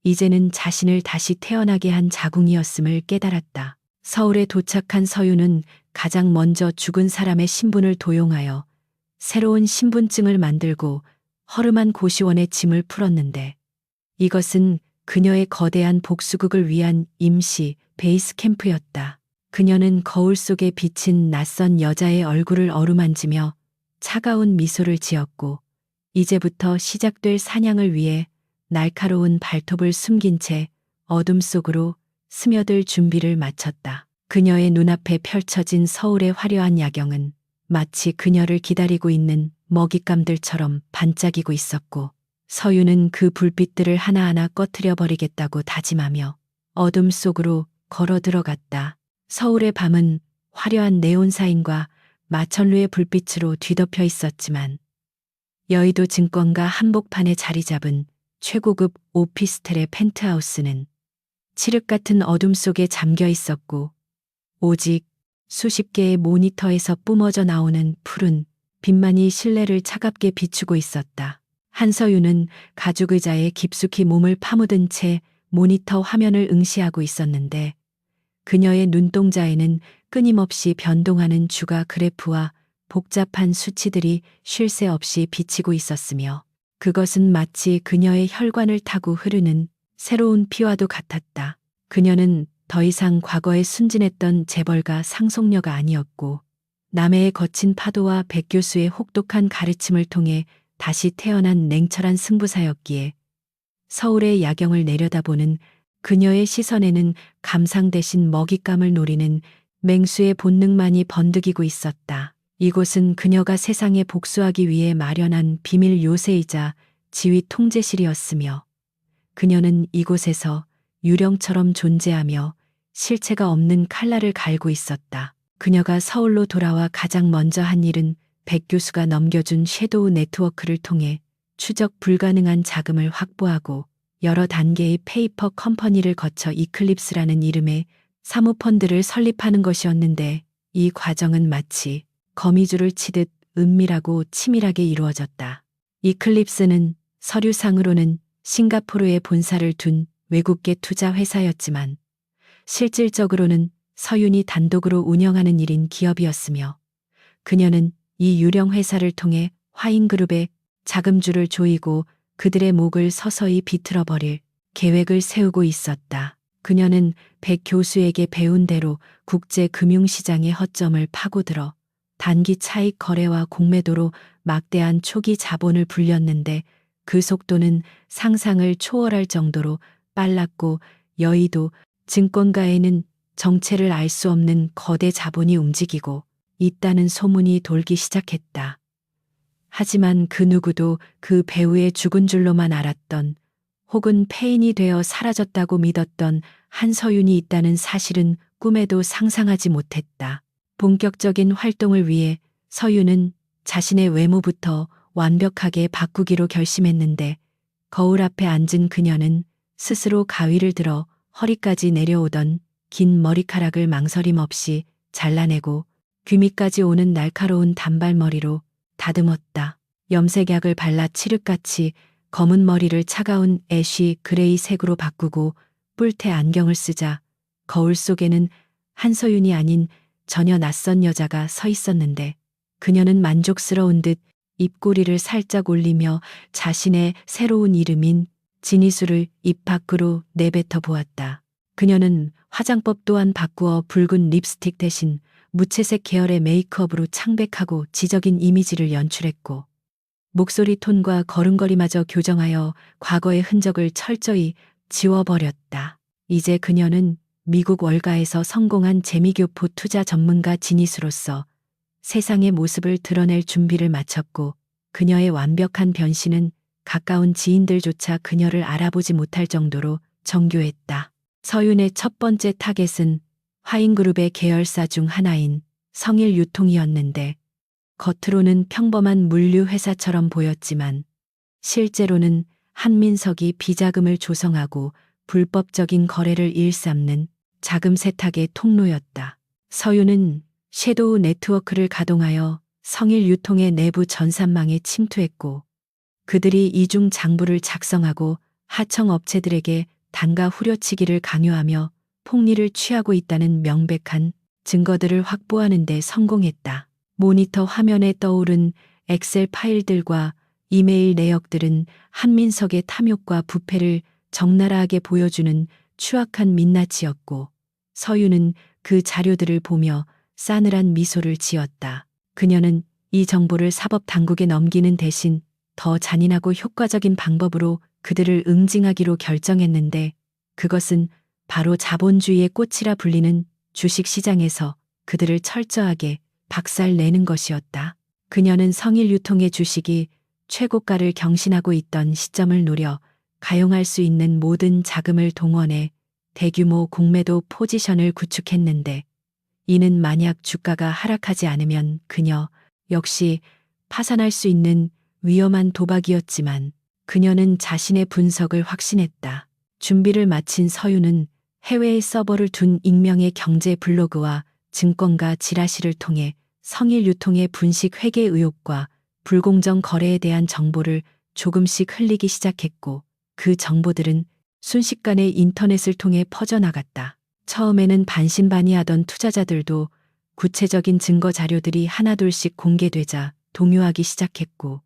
이제는 자신을 다시 태어나게 한 자궁이었음을 깨달았다. 서울에 도착한 서윤은 가장 먼저 죽은 사람의 신분을 도용하여 새로운 신분증을 만들고 허름한 고시원의 짐을 풀었는데 이것은 그녀의 거대한 복수극을 위한 임시 베이스 캠프였다. 그녀는 거울 속에 비친 낯선 여자의 얼굴을 어루만지며 차가운 미소를 지었고 이제부터 시작될 사냥을 위해 날카로운 발톱을 숨긴 채 어둠 속으로 스며들 준비를 마쳤다. 그녀의 눈앞에 펼쳐진 서울의 화려한 야경은 마치 그녀를 기다리고 있는 먹잇감들처럼 반짝이고 있었고, 서유는 그 불빛들을 하나하나 꺼트려 버리겠다고 다짐하며 어둠 속으로 걸어 들어갔다. 서울의 밤은 화려한 네온사인과 마천루의 불빛으로 뒤덮여 있었지만, 여의도 증권가 한복판에 자리 잡은 최고급 오피스텔의 펜트하우스는 칠흑 같은 어둠 속에 잠겨 있었고, 오직 수십 개의 모니터에서 뿜어져 나오는 푸른 빛만이 실내를 차갑게 비추고 있었다. 한서유는 가죽 의자에 깊숙이 몸을 파묻은 채 모니터 화면을 응시하고 있었는데, 그녀의 눈동자에는 끊임없이 변동하는 주가 그래프와 복잡한 수치들이 쉴 새 없이 비치고 있었으며, 그것은 마치 그녀의 혈관을 타고 흐르는 새로운 피와도 같았다. 그녀는 더 이상 과거에 순진했던 재벌가 상속녀가 아니었고, 남해의 거친 파도와 백 교수의 혹독한 가르침을 통해 다시 태어난 냉철한 승부사였기에, 서울의 야경을 내려다보는 그녀의 시선에는 감상 대신 먹잇감을 노리는 맹수의 본능만이 번득이고 있었다. 이곳은 그녀가 세상에 복수하기 위해 마련한 비밀 요새이자 지휘 통제실이었으며, 그녀는 이곳에서 유령처럼 존재하며 실체가 없는 칼날을 갈고 있었다. 그녀가 서울로 돌아와 가장 먼저 한 일은 백 교수가 넘겨준 섀도우 네트워크를 통해 추적 불가능한 자금을 확보하고, 여러 단계의 페이퍼 컴퍼니를 거쳐 이클립스라는 이름의 사모펀드를 설립하는 것이었는데, 이 과정은 마치 거미줄을 치듯 은밀하고 치밀하게 이루어졌다. 이클립스는 서류상으로는 싱가포르에 본사를 둔 외국계 투자 회사였지만, 실질적으로는 서윤이 단독으로 운영하는 일인 기업이었으며, 그녀는 이 유령 회사를 통해 화인그룹의 자금줄을 조이고 그들의 목을 서서히 비틀어 버릴 계획을 세우고 있었다. 그녀는 백 교수에게 배운 대로 국제 금융시장의 허점을 파고들어 단기 차익 거래와 공매도로 막대한 초기 자본을 불렸는데, 그 속도는 상상을 초월할 정도로 빨랐고, 여의도 증권가에는 정체를 알 수 없는 거대 자본이 움직이고 있다는 소문이 돌기 시작했다. 하지만 그 누구도 그 배우의 죽은 줄로만 알았던, 혹은 폐인이 되어 사라졌다고 믿었던 한서윤이 있다는 사실은 꿈에도 상상하지 못했다. 본격적인 활동을 위해 서윤은 자신의 외모부터 완벽하게 바꾸기로 결심했는데, 거울 앞에 앉은 그녀는 스스로 가위를 들어 허리까지 내려오던 긴 머리카락을 망설임 없이 잘라내고 귀밑까지 오는 날카로운 단발머리로 다듬었다. 염색약을 발라 칠흑같이 검은 머리를 차가운 애쉬 그레이 색으로 바꾸고 뿔테 안경을 쓰자, 거울 속에는 한서윤이 아닌 전혀 낯선 여자가 서 있었는데, 그녀는 만족스러운 듯 입꼬리를 살짝 올리며 자신의 새로운 이름인 진희수를 입 밖으로 내뱉어 보았다. 그녀는 화장법 또한 바꾸어 붉은 립스틱 대신 무채색 계열의 메이크업으로 창백하고 지적인 이미지를 연출했고, 목소리 톤과 걸음걸이마저 교정하여 과거의 흔적을 철저히 지워버렸다. 이제 그녀는 미국 월가에서 성공한 재미교포 투자 전문가 진희수로서 세상의 모습을 드러낼 준비를 마쳤고, 그녀의 완벽한 변신은 가까운 지인들조차 그녀를 알아보지 못할 정도로 정교했다. 서윤의 첫 번째 타겟은 화인그룹의 계열사 중 하나인 성일유통이었는데, 겉으로는 평범한 물류회사처럼 보였지만 실제로는 한민석이 비자금을 조성하고 불법적인 거래를 일삼는 자금 세탁의 통로였다. 서윤은 섀도우 네트워크를 가동하여 성일유통의 내부 전산망에 침투했고, 그들이 이중 장부를 작성하고 하청업체들에게 단가 후려치기를 강요하며 폭리를 취하고 있다는 명백한 증거들을 확보하는 데 성공했다. 모니터 화면에 떠오른 엑셀 파일들과 이메일 내역들은 한민석의 탐욕과 부패를 적나라하게 보여주는 추악한 민낯이었고, 서윤은 그 자료들을 보며 싸늘한 미소를 지었다. 그녀는 이 정보를 사법당국에 넘기는 대신 더 잔인하고 효과적인 방법으로 그들을 응징하기로 결정했는데, 그것은 바로 자본주의의 꽃이라 불리는 주식시장에서 그들을 철저하게 박살내는 것이었다. 그녀는 성일 유통의 주식이 최고가를 경신하고 있던 시점을 노려 가용할 수 있는 모든 자금을 동원해 대규모 공매도 포지션을 구축했는데, 이는 만약 주가가 하락하지 않으면 그녀 역시 파산할 수 있는 위험한 도박이었지만, 그녀는 자신의 분석을 확신했다. 준비를 마친 서유는 해외에 서버를 둔 익명의 경제 블로그와 증권가 지라시를 통해 성일 유통의 분식 회계 의혹과 불공정 거래에 대한 정보를 조금씩 흘리기 시작했고, 그 정보들은 순식간에 인터넷을 통해 퍼져나갔다. 처음에는 반신반의하던 투자자들도 구체적인 증거 자료들이 하나둘씩 공개되자 동요하기 시작했고,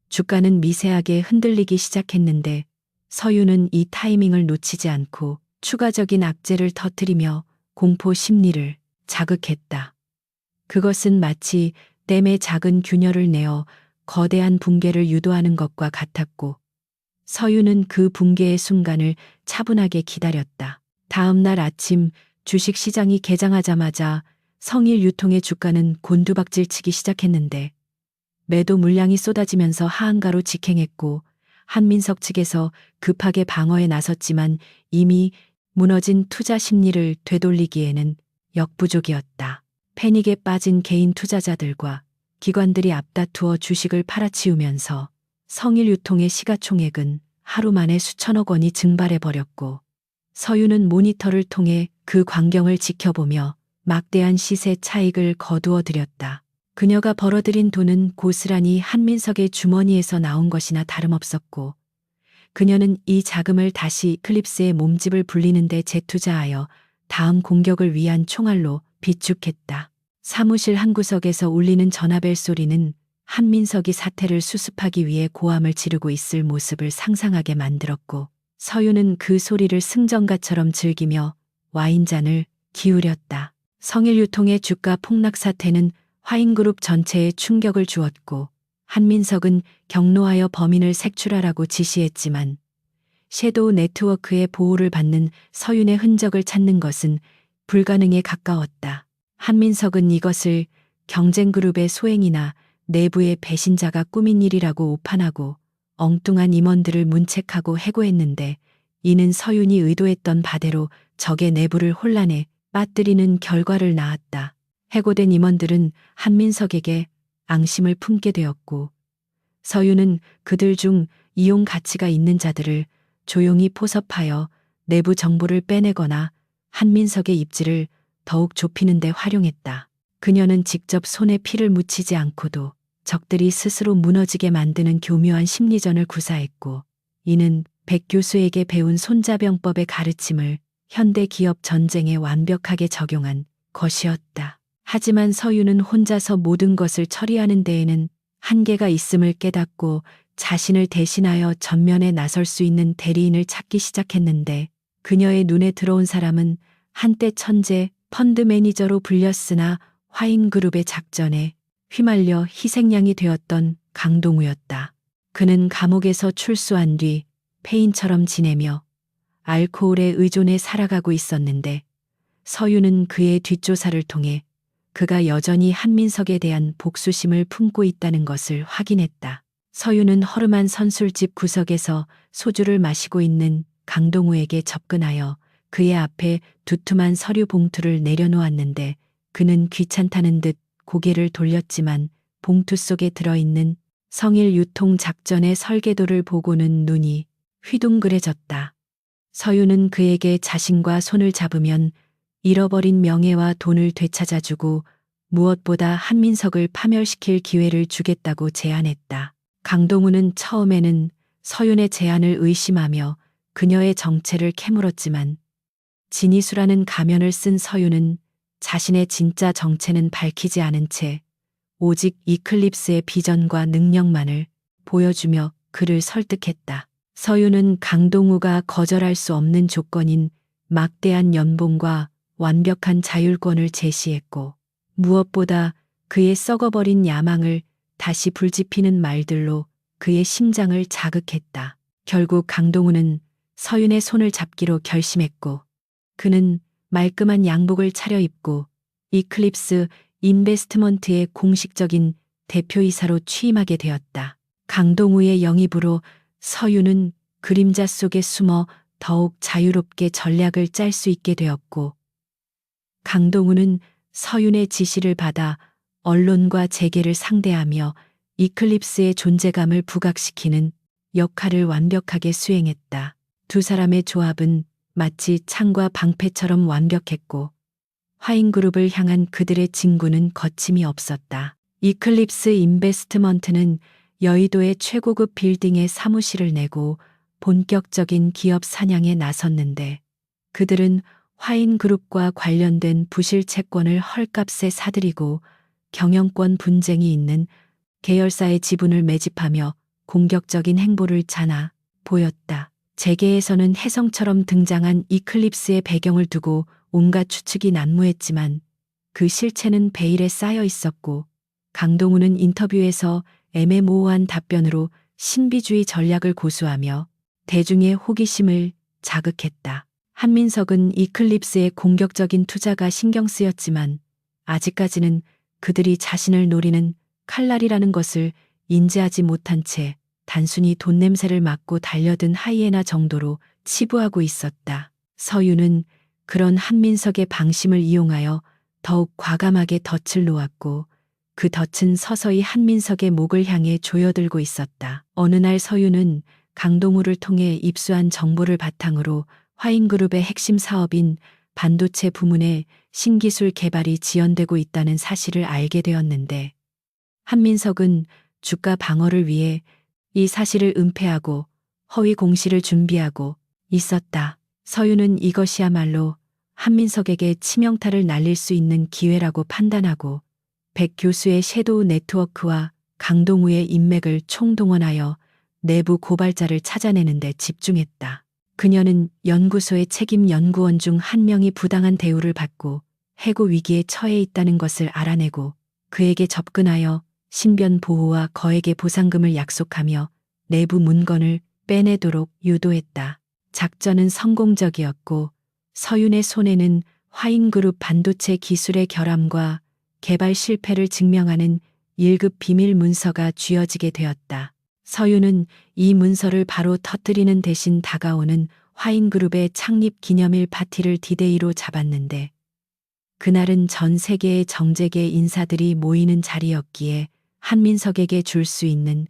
주가는 미세하게 흔들리기 시작했는데, 서유는 이 타이밍을 놓치지 않고 추가적인 악재를 터뜨리며 공포 심리를 자극했다. 그것은 마치 댐에 작은 균열을 내어 거대한 붕괴를 유도하는 것과 같았고, 서유는 그 붕괴의 순간을 차분하게 기다렸다. 다음 날 아침 주식시장이 개장하자마자 성일 유통의 주가는 곤두박질치기 시작했는데, 매도 물량이 쏟아지면서 하한가로 직행했고, 한민석 측에서 급하게 방어에 나섰지만 이미 무너진 투자 심리를 되돌리기에는 역부족이었다. 패닉에 빠진 개인 투자자들과 기관들이 앞다투어 주식을 팔아치우면서 성일 유통의 시가총액은 하루 만에 수천억 원이 증발해버렸고, 서유는 모니터를 통해 그 광경을 지켜보며 막대한 시세 차익을 거두어 들였다. 그녀가 벌어들인 돈은 고스란히 한민석의 주머니에서 나온 것이나 다름없었고, 그녀는 이 자금을 다시 클립스의 몸집을 불리는 데 재투자하여 다음 공격을 위한 총알로 비축했다. 사무실 한 구석에서 울리는 전화벨 소리는 한민석이 사태를 수습하기 위해 고함을 지르고 있을 모습을 상상하게 만들었고, 서유는 그 소리를 승전가처럼 즐기며 와인잔을 기울였다. 성일 유통의 주가 폭락 사태는 화인그룹 전체에 충격을 주었고, 한민석은 경로하여 범인을 색출하라고 지시했지만, 섀도우 네트워크의 보호를 받는 서윤의 흔적을 찾는 것은 불가능에 가까웠다. 한민석은 이것을 경쟁그룹의 소행이나 내부의 배신자가 꾸민 일이라고 오판하고 엉뚱한 임원들을 문책하고 해고했는데, 이는 서윤이 의도했던 바대로 적의 내부를 혼란에 빠뜨리는 결과를 낳았다. 해고된 임원들은 한민석에게 앙심을 품게 되었고, 서유는 그들 중 이용 가치가 있는 자들을 조용히 포섭하여 내부 정보를 빼내거나 한민석의 입지를 더욱 좁히는 데 활용했다. 그녀는 직접 손에 피를 묻히지 않고도 적들이 스스로 무너지게 만드는 교묘한 심리전을 구사했고, 이는 백 교수에게 배운 손자병법의 가르침을 현대 기업 전쟁에 완벽하게 적용한 것이었다. 하지만 서유는 혼자서 모든 것을 처리하는 데에는 한계가 있음을 깨닫고 자신을 대신하여 전면에 나설 수 있는 대리인을 찾기 시작했는데, 그녀의 눈에 들어온 사람은 한때 천재 펀드 매니저로 불렸으나 화인그룹의 작전에 휘말려 희생양이 되었던 강동우였다. 그는 감옥에서 출소한 뒤 폐인처럼 지내며 알코올에 의존해 살아가고 있었는데, 서유는 그의 뒷조사를 통해 그가 여전히 한민석에 대한 복수심을 품고 있다는 것을 확인했다. 서유는 허름한 선술집 구석에서 소주를 마시고 있는 강동우에게 접근하여 그의 앞에 두툼한 서류 봉투를 내려놓았는데, 그는 귀찮다는 듯 고개를 돌렸지만 봉투 속에 들어있는 성일 유통 작전의 설계도를 보고는 눈이 휘둥그레졌다. 서유는 그에게 자신과 손을 잡으면 잃어버린 명예와 돈을 되찾아주고 무엇보다 한민석을 파멸시킬 기회를 주겠다고 제안했다. 강동우는 처음에는 서윤의 제안을 의심하며 그녀의 정체를 캐물었지만, 진이수라는 가면을 쓴 서윤은 자신의 진짜 정체는 밝히지 않은 채 오직 이클립스의 비전과 능력만을 보여주며 그를 설득했다. 서윤은 강동우가 거절할 수 없는 조건인 막대한 연봉과 완벽한 자율권을 제시했고, 무엇보다 그의 썩어버린 야망을 다시 불지피는 말들로 그의 심장을 자극했다. 결국 강동우는 서윤의 손을 잡기로 결심했고, 그는 말끔한 양복을 차려입고 이클립스 인베스트먼트의 공식적인 대표이사로 취임하게 되었다. 강동우의 영입으로 서유는 그림자 속에 숨어 더욱 자유롭게 전략을 짤 수 있게 되었고, 강동우는 서윤의 지시를 받아 언론과 재계를 상대하며 이클립스의 존재감을 부각시키는 역할을 완벽하게 수행했다. 두 사람의 조합은 마치 창과 방패처럼 완벽했고, 화인그룹을 향한 그들의 진군은 거침이 없었다. 이클립스 인베스트먼트는 여의도의 최고급 빌딩에 사무실을 내고 본격적인 기업 사냥에 나섰는데, 그들은 화인그룹과 관련된 부실 채권을 헐값에 사들이고 경영권 분쟁이 있는 계열사의 지분을 매집하며 공격적인 행보를 자나 보였다. 재계에서는 혜성처럼 등장한 이클립스의 배경을 두고 온갖 추측이 난무했지만 그 실체는 베일에 쌓여 있었고, 강동우는 인터뷰에서 애매모호한 답변으로 신비주의 전략을 고수하며 대중의 호기심을 자극했다. 한민석은 이클립스의 공격적인 투자가 신경 쓰였지만 아직까지는 그들이 자신을 노리는 칼날이라는 것을 인지하지 못한 채 단순히 돈 냄새를 맡고 달려든 하이에나 정도로 치부하고 있었다. 서유는 그런 한민석의 방심을 이용하여 더욱 과감하게 덫을 놓았고, 그 덫은 서서히 한민석의 목을 향해 조여들고 있었다. 어느 날 서유는 강동우를 통해 입수한 정보를 바탕으로 화인그룹의 핵심 사업인 반도체 부문의 신기술 개발이 지연되고 있다는 사실을 알게 되었는데, 한민석은 주가 방어를 위해 이 사실을 은폐하고 허위 공시를 준비하고 있었다. 서유는 이것이야말로 한민석에게 치명타를 날릴 수 있는 기회라고 판단하고 백 교수의 섀도우 네트워크와 강동우의 인맥을 총동원하여 내부 고발자를 찾아내는 데 집중했다. 그녀는 연구소의 책임 연구원 중 한 명이 부당한 대우를 받고 해고 위기에 처해 있다는 것을 알아내고 그에게 접근하여 신변 보호와 거액의 보상금을 약속하며 내부 문건을 빼내도록 유도했다. 작전은 성공적이었고 서윤의 손에는 화인그룹 반도체 기술의 결함과 개발 실패를 증명하는 1급 비밀 문서가 쥐어지게 되었다. 서윤은 이 문서를 바로 터뜨리는 대신 다가오는 화인그룹의 창립 기념일 파티를 디데이로 잡았는데, 그날은 전 세계의 정재계 인사들이 모이는 자리였기에 한민석에게 줄 수 있는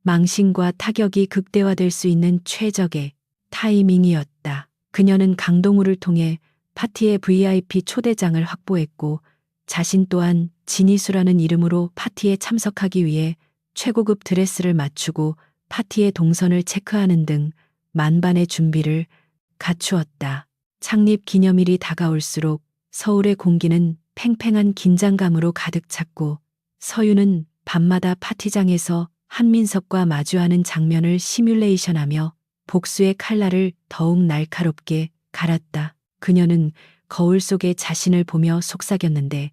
망신과 타격이 극대화될 수 있는 최적의 타이밍이었다. 그녀는 강동우를 통해 파티의 VIP 초대장을 확보했고, 자신 또한 진희수라는 이름으로 파티에 참석하기 위해 최고급 드레스를 맞추고 파티의 동선을 체크하는 등 만반의 준비를 갖추었다. 창립 기념일이 다가올수록 서울의 공기는 팽팽한 긴장감으로 가득 찼고, 서유는 밤마다 파티장에서 한민석과 마주하는 장면을 시뮬레이션하며 복수의 칼날을 더욱 날카롭게 갈았다. 그녀는 거울 속에 자신을 보며 속삭였는데,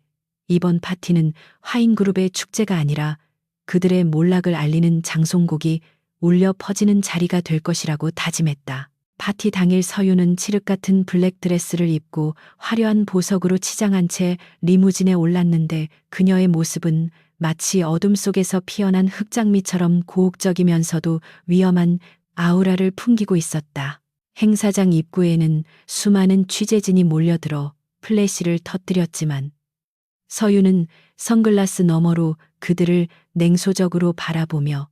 이번 파티는 화인그룹의 축제가 아니라 그들의 몰락을 알리는 장송곡이 울려 퍼지는 자리가 될 것이라고 다짐했다. 파티 당일 서유는 칠흑 같은 블랙 드레스를 입고 화려한 보석으로 치장한 채 리무진에 올랐는데, 그녀의 모습은 마치 어둠 속에서 피어난 흑장미처럼 고혹적이면서도 위험한 아우라를 풍기고 있었다. 행사장 입구에는 수많은 취재진이 몰려들어 플래시를 터뜨렸지만 서유는 선글라스 너머로 그들을 냉소적으로 바라보며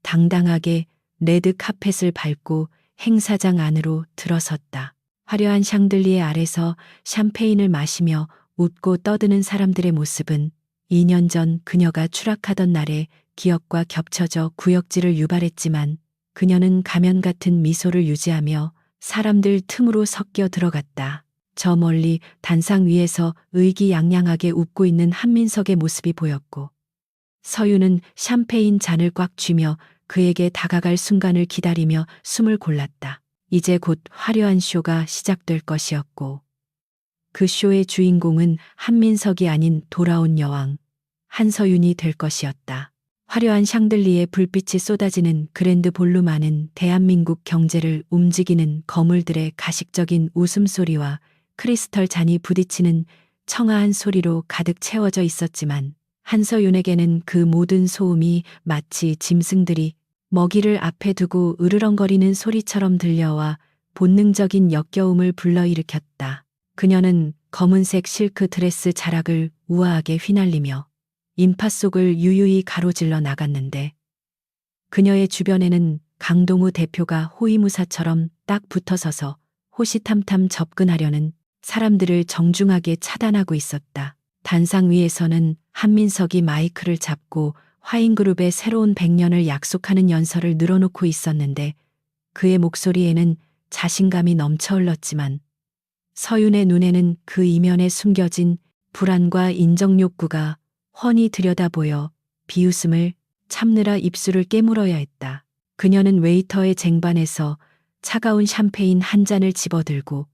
당당하게 레드 카펫을 밟고 행사장 안으로 들어섰다. 화려한 샹들리에 아래서 샴페인을 마시며 웃고 떠드는 사람들의 모습은 2년 전 그녀가 추락하던 날의 기억과 겹쳐져 구역질을 유발했지만, 그녀는 가면 같은 미소를 유지하며 사람들 틈으로 섞여 들어갔다. 저 멀리 단상 위에서 의기양양하게 웃고 있는 한민석의 모습이 보였고, 서유는 샴페인 잔을 꽉 쥐며 그에게 다가갈 순간을 기다리며 숨을 골랐다. 이제 곧 화려한 쇼가 시작될 것이었고, 그 쇼의 주인공은 한민석이 아닌 돌아온 여왕 한서윤이 될 것이었다. 화려한 샹들리에 불빛이 쏟아지는 그랜드 볼룸 안은 대한민국 경제를 움직이는 거물들의 가식적인 웃음소리와 크리스털 잔이 부딪히는 청아한 소리로 가득 채워져 있었지만 한서윤에게는 그 모든 소음이 마치 짐승들이 먹이를 앞에 두고 으르렁거리는 소리처럼 들려와 본능적인 역겨움을 불러일으켰다. 그녀는 검은색 실크 드레스 자락을 우아하게 휘날리며 인파 속을 유유히 가로질러 나갔는데 그녀의 주변에는 강동우 대표가 호위무사처럼 딱 붙어서서 호시탐탐 접근하려는 사람들을 정중하게 차단하고 있었다. 단상 위에서는 한민석이 마이크를 잡고 화인그룹의 새로운 100년을 약속하는 연설을 늘어놓고 있었는데 그의 목소리에는 자신감이 넘쳐 흘렀지만 서윤의 눈에는 그 이면에 숨겨진 불안과 인정 욕구가 훤히 들여다보여 비웃음을 참느라 입술을 깨물어야 했다. 그녀는 웨이터의 쟁반에서 차가운 샴페인 한 잔을 집어들고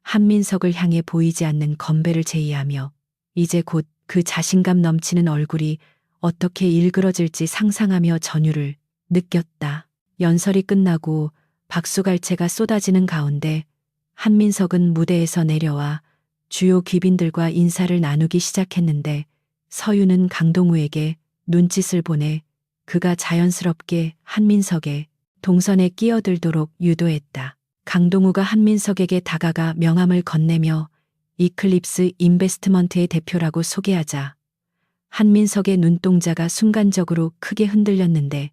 한민석을 향해 보이지 않는 건배를 제의하며 이제 곧 그 자신감 넘치는 얼굴이 어떻게 일그러질지 상상하며 전율을 느꼈다. 연설이 끝나고 박수갈채가 쏟아지는 가운데 한민석은 무대에서 내려와 주요 귀빈들과 인사를 나누기 시작했는데 서윤은 강동우에게 눈짓을 보내 그가 자연스럽게 한민석의 동선에 끼어들도록 유도했다. 강동우가 한민석에게 다가가 명함을 건네며 이클립스 인베스트먼트의 대표라고 소개하자 한민석의 눈동자가 순간적으로 크게 흔들렸는데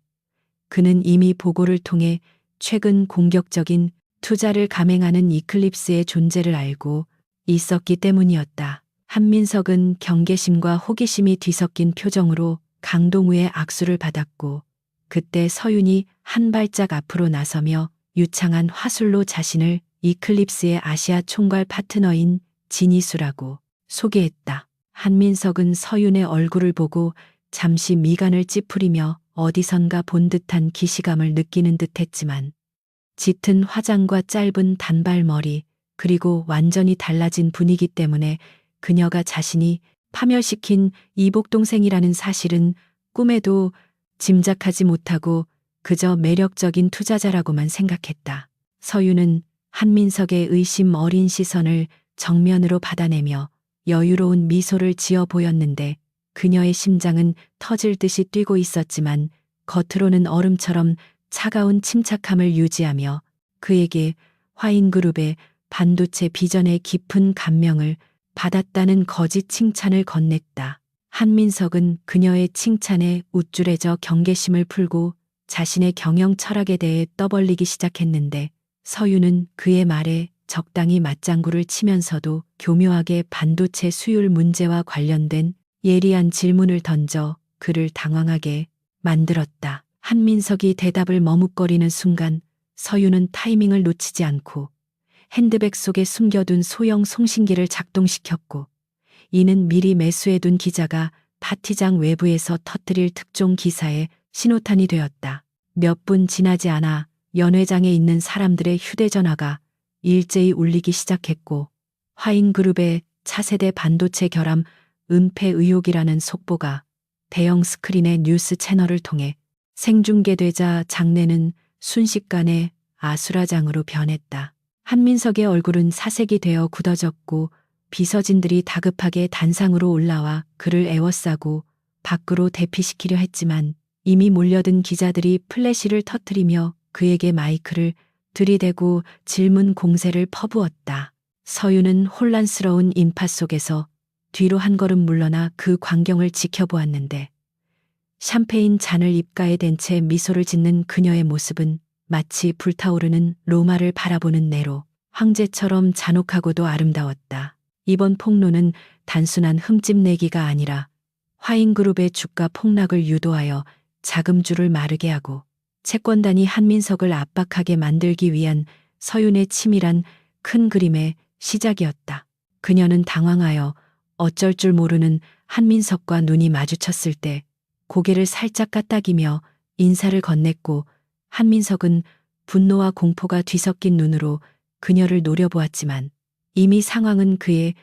그는 이미 보고를 통해 최근 공격적인 투자를 감행하는 이클립스의 존재를 알고 있었기 때문이었다. 한민석은 경계심과 호기심이 뒤섞인 표정으로 강동우의 악수를 받았고 그때 서윤이 한 발짝 앞으로 나서며 유창한 화술로 자신을 이클립스의 아시아 총괄 파트너인 진희수라고 소개했다. 한민석은 서윤의 얼굴을 보고 잠시 미간을 찌푸리며 어디선가 본 듯한 기시감을 느끼는 듯했지만 짙은 화장과 짧은 단발머리 그리고 완전히 달라진 분위기 때문에 그녀가 자신이 파멸시킨 이복 동생이라는 사실은 꿈에도 짐작하지 못하고 그저 매력적인 투자자라고만 생각했다. 서윤은 한민석의 의심 어린 시선을 정면으로 받아내며 여유로운 미소를 지어 보였는데 그녀의 심장은 터질 듯이 뛰고 있었지만 겉으로는 얼음처럼 차가운 침착함을 유지하며 그에게 화인그룹의 반도체 비전의 깊은 감명을 받았다는 거짓 칭찬을 건넸다. 한민석은 그녀의 칭찬에 우쭐해져 경계심을 풀고 자신의 경영 철학에 대해 떠벌리기 시작했는데 서윤은 그의 말에 적당히 맞장구를 치면서도 교묘하게 반도체 수율 문제와 관련된 예리한 질문을 던져 그를 당황하게 만들었다. 한민석이 대답을 머뭇거리는 순간 서윤은 타이밍을 놓치지 않고 핸드백 속에 숨겨둔 소형 송신기를 작동시켰고 이는 미리 매수해둔 기자가 파티장 외부에서 터뜨릴 특종 기사의 신호탄이 되었다. 몇 분 지나지 않아 연회장에 있는 사람들의 휴대전화가 일제히 울리기 시작했고 화인그룹의 차세대 반도체 결함 은폐 의혹이라는 속보가 대형 스크린의 뉴스 채널을 통해 생중계되자 장내는 순식간에 아수라장으로 변했다. 한민석의 얼굴은 사색이 되어 굳어졌고 비서진들이 다급하게 단상으로 올라와 그를 에워싸고 밖으로 대피시키려 했지만 이미 몰려든 기자들이 플래시를 터뜨리며 그에게 마이크를 들이대고 질문 공세를 퍼부었다. 서윤은 혼란스러운 인파 속에서 뒤로 한 걸음 물러나 그 광경을 지켜보았는데 샴페인 잔을 입가에 댄 채 미소를 짓는 그녀의 모습은 마치 불타오르는 로마를 바라보는 네로 황제처럼 잔혹하고도 아름다웠다. 이번 폭로는 단순한 흠집내기가 아니라 화인그룹의 주가 폭락을 유도하여 자금줄을 마르게 하고 채권단이 한민석을 압박하게 만들기 위한 서윤의 치밀한 큰 그림의 시작이었다. 그녀는 당황하여 어쩔 줄 모르는 한민석과 눈이 마주쳤을 때 고개를 살짝 까딱이며 인사를 건넸고 한민석은 분노와 공포가 뒤섞인 눈으로 그녀를 노려보았지만 이미 상황은 그의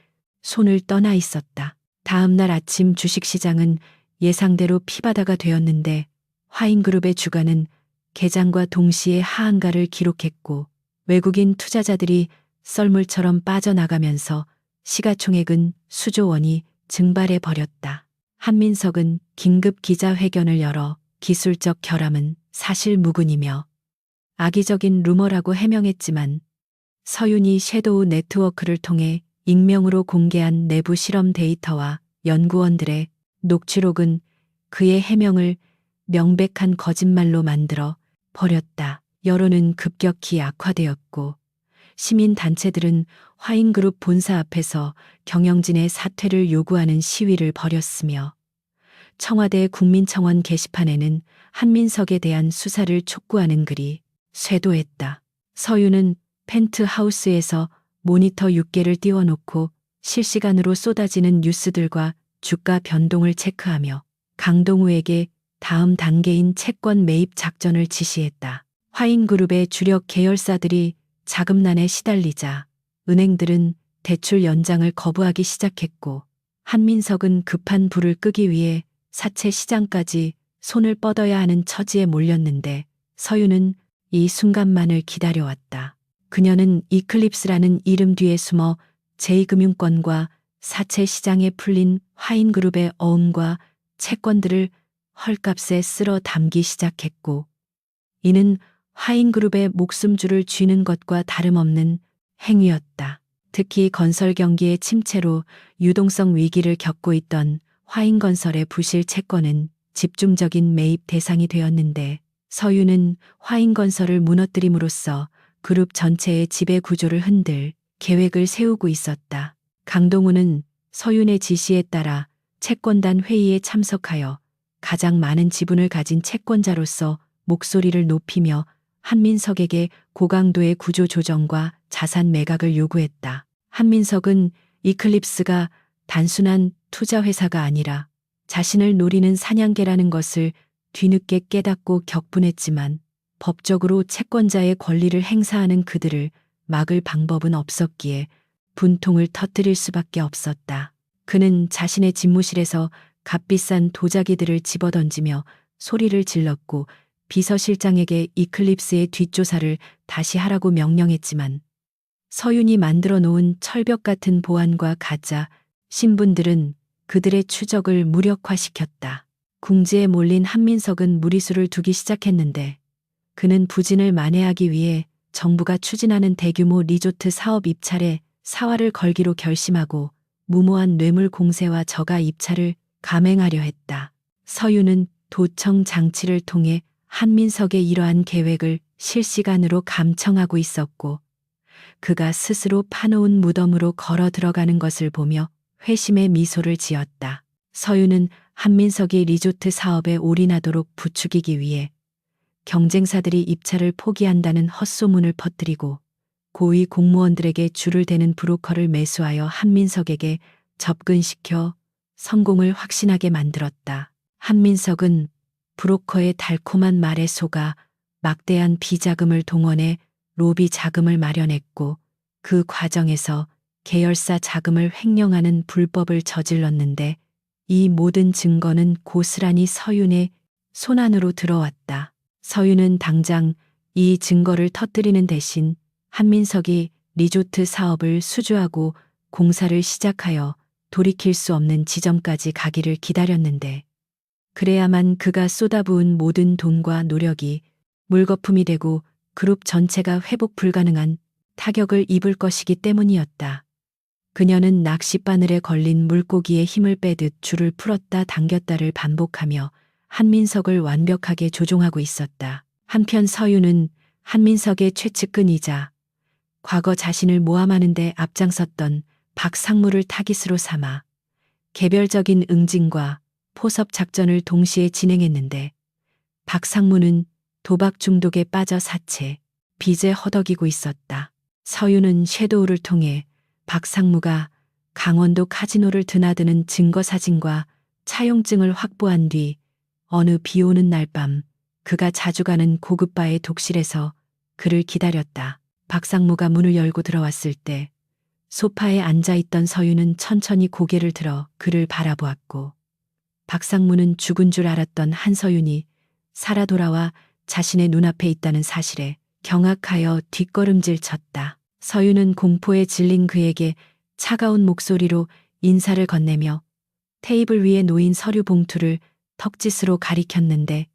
손을 떠나 있었다. 다음 날 아침 주식시장은 예상대로 피바다가 되었는데 화인그룹의 주가는 개장과 동시에 하한가를 기록했고 외국인 투자자들이 썰물처럼 빠져나가면서 시가총액은 수조 원이 증발해 버렸다. 한민석은 긴급 기자회견을 열어 기술적 결함은 사실 무근이며 악의적인 루머라고 해명했지만 서윤이 섀도우 네트워크를 통해 익명으로 공개한 내부 실험 데이터와 연구원들의 녹취록은 그의 해명을 명백한 거짓말로 만들어 버렸다. 여론은 급격히 악화되었고 시민단체들은 화인그룹 본사 앞에서 경영진의 사퇴를 요구하는 시위를 벌였으며 청와대 국민청원 게시판에는 한민석에 대한 수사를 촉구하는 글이 쇄도했다. 서윤은 펜트하우스에서 모니터 6개를 띄워놓고 실시간으로 쏟아지는 뉴스들과 주가 변동을 체크하며 강동우에게 다음 단계인 채권 매입 작전을 지시했다. 화인그룹의 주력 계열사들이 자금난에 시달리자 은행들은 대출 연장을 거부하기 시작했고 한민석은 급한 불을 끄기 위해 사채 시장까지 손을 뻗어야 하는 처지에 몰렸는데 서윤은 이 순간만을 기다려왔다. 그녀는 이클립스라는 이름 뒤에 숨어 제2금융권과 사채 시장에 풀린 화인그룹의 어음과 채권들을 헐값에 쓸어 담기 시작했고 이는 화인그룹의 목숨줄을 쥐는 것과 다름없는 행위였다. 특히 건설 경기의 침체로 유동성 위기를 겪고 있던 화인건설의 부실 채권은 집중적인 매입 대상이 되었는데 서윤은 화인건설을 무너뜨림으로써 그룹 전체의 지배 구조를 흔들 계획을 세우고 있었다. 강동우는 서윤의 지시에 따라 채권단 회의에 참석하여 가장 많은 지분을 가진 채권자로서 목소리를 높이며 한민석에게 고강도의 구조 조정과 자산 매각을 요구했다. 한민석은 이클립스가 단순한 투자 회사가 아니라 자신을 노리는 사냥개라는 것을 뒤늦게 깨닫고 격분했지만 법적으로 채권자의 권리를 행사하는 그들을 막을 방법은 없었기에 분통을 터뜨릴 수밖에 없었다. 그는 자신의 집무실에서 값비싼 도자기들을 집어던지며 소리를 질렀고 비서실장에게 이클립스의 뒷조사를 다시 하라고 명령했지만 서윤이 만들어 놓은 철벽 같은 보안과 가짜 신분들은 그들의 추적을 무력화시켰다. 궁지에 몰린 한민석은 무리수를 두기 시작했는데 그는 부진을 만회하기 위해 정부가 추진하는 대규모 리조트 사업 입찰에 사활을 걸기로 결심하고 무모한 뇌물 공세와 저가 입찰을 감행하려 했다. 서윤은 도청 장치를 통해 한민석의 이러한 계획을 실시간으로 감청하고 있었고 그가 스스로 파놓은 무덤으로 걸어 들어가는 것을 보며 회심의 미소를 지었다. 서윤은 한민석이 리조트 사업에 올인하도록 부추기기 위해 경쟁사들이 입찰을 포기한다는 헛소문을 퍼뜨리고 고위 공무원들에게 줄을 대는 브로커를 매수하여 한민석에게 접근시켜 성공을 확신하게 만들었다. 한민석은 브로커의 달콤한 말에 속아 막대한 비자금을 동원해 로비 자금을 마련했고 그 과정에서 계열사 자금을 횡령하는 불법을 저질렀는데 이 모든 증거는 고스란히 서윤의 손안으로 들어왔다. 서윤은 당장 이 증거를 터뜨리는 대신 한민석이 리조트 사업을 수주하고 공사를 시작하여 돌이킬 수 없는 지점까지 가기를 기다렸는데 그래야만 그가 쏟아부은 모든 돈과 노력이 물거품이 되고 그룹 전체가 회복 불가능한 타격을 입을 것이기 때문이었다. 그녀는 낚싯바늘에 걸린 물고기의 힘을 빼듯 줄을 풀었다 당겼다를 반복하며 한민석을 완벽하게 조종하고 있었다. 한편 서윤은 한민석의 최측근이자 과거 자신을 모함하는 데 앞장섰던 박상무를 타깃으로 삼아 개별적인 응징과 포섭 작전을 동시에 진행했는데 박상무는 도박 중독에 빠져 사채, 빚에 허덕이고 있었다. 서윤은 섀도우를 통해 박상무가 강원도 카지노를 드나드는 증거 사진과 차용증을 확보한 뒤 어느 비 오는 날 밤 그가 자주 가는 고급바의 독실에서 그를 기다렸다. 박상무가 문을 열고 들어왔을 때 소파에 앉아있던 서윤은 천천히 고개를 들어 그를 바라보았고 박상무는 죽은 줄 알았던 한서윤이 살아 돌아와 자신의 눈앞에 있다는 사실에 경악하여 뒷걸음질 쳤다. 서윤은 공포에 질린 그에게 차가운 목소리로 인사를 건네며 테이블 위에 놓인 서류 봉투를 턱짓으로 가리켰는데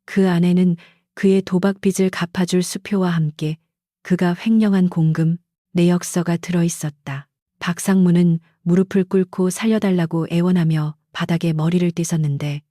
그 안에는 그의 도박빚을 갚아줄 수표와 함께 그가 횡령한 공금, 내역서가 들어있었다. 박상무는 무릎을 꿇고 살려달라고 애원하며 바닥에 머리를 띠었는데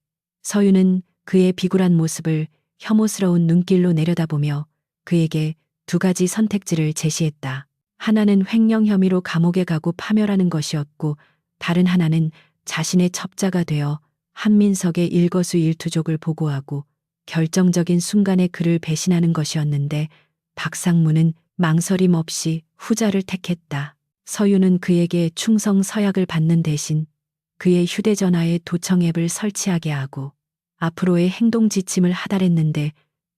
서윤은 그의 비굴한 모습을 혐오스러운 눈길로 내려다보며 그에게 두 가지 선택지를 제시했다. 하나는 횡령 혐의로 감옥에 가고 파멸하는 것이었고 다른 하나는 자신의 첩자가 되어 한민석의 일거수일투족을 보고하고 결정적인 순간에 그를 배신하는 것이었는데 박상무는 망설임 없이 후자를 택했다. 서윤은 그에게 충성 서약을 받는 대신 그의 휴대전화에 도청 앱을 설치하게 하고 앞으로의 행동 지침을 하달했는데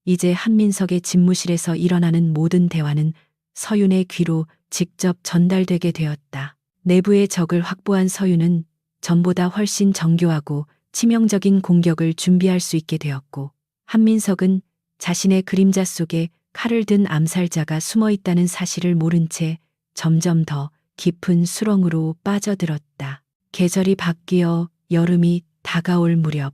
이제 한민석의 집무실에서 일어나는 모든 대화는 서윤의 귀로 직접 전달되게 되었다. 내부의 적을 확보한 서윤은 전보다 훨씬 정교하고 치명적인 공격을 준비할 수 있게 되었고 한민석은 자신의 그림자 속에 칼을 든 암살자가 숨어 있다는 사실을 모른 채 점점 더 깊은 수렁으로 빠져들었다. 계절이 바뀌어 여름이 다가올 무렵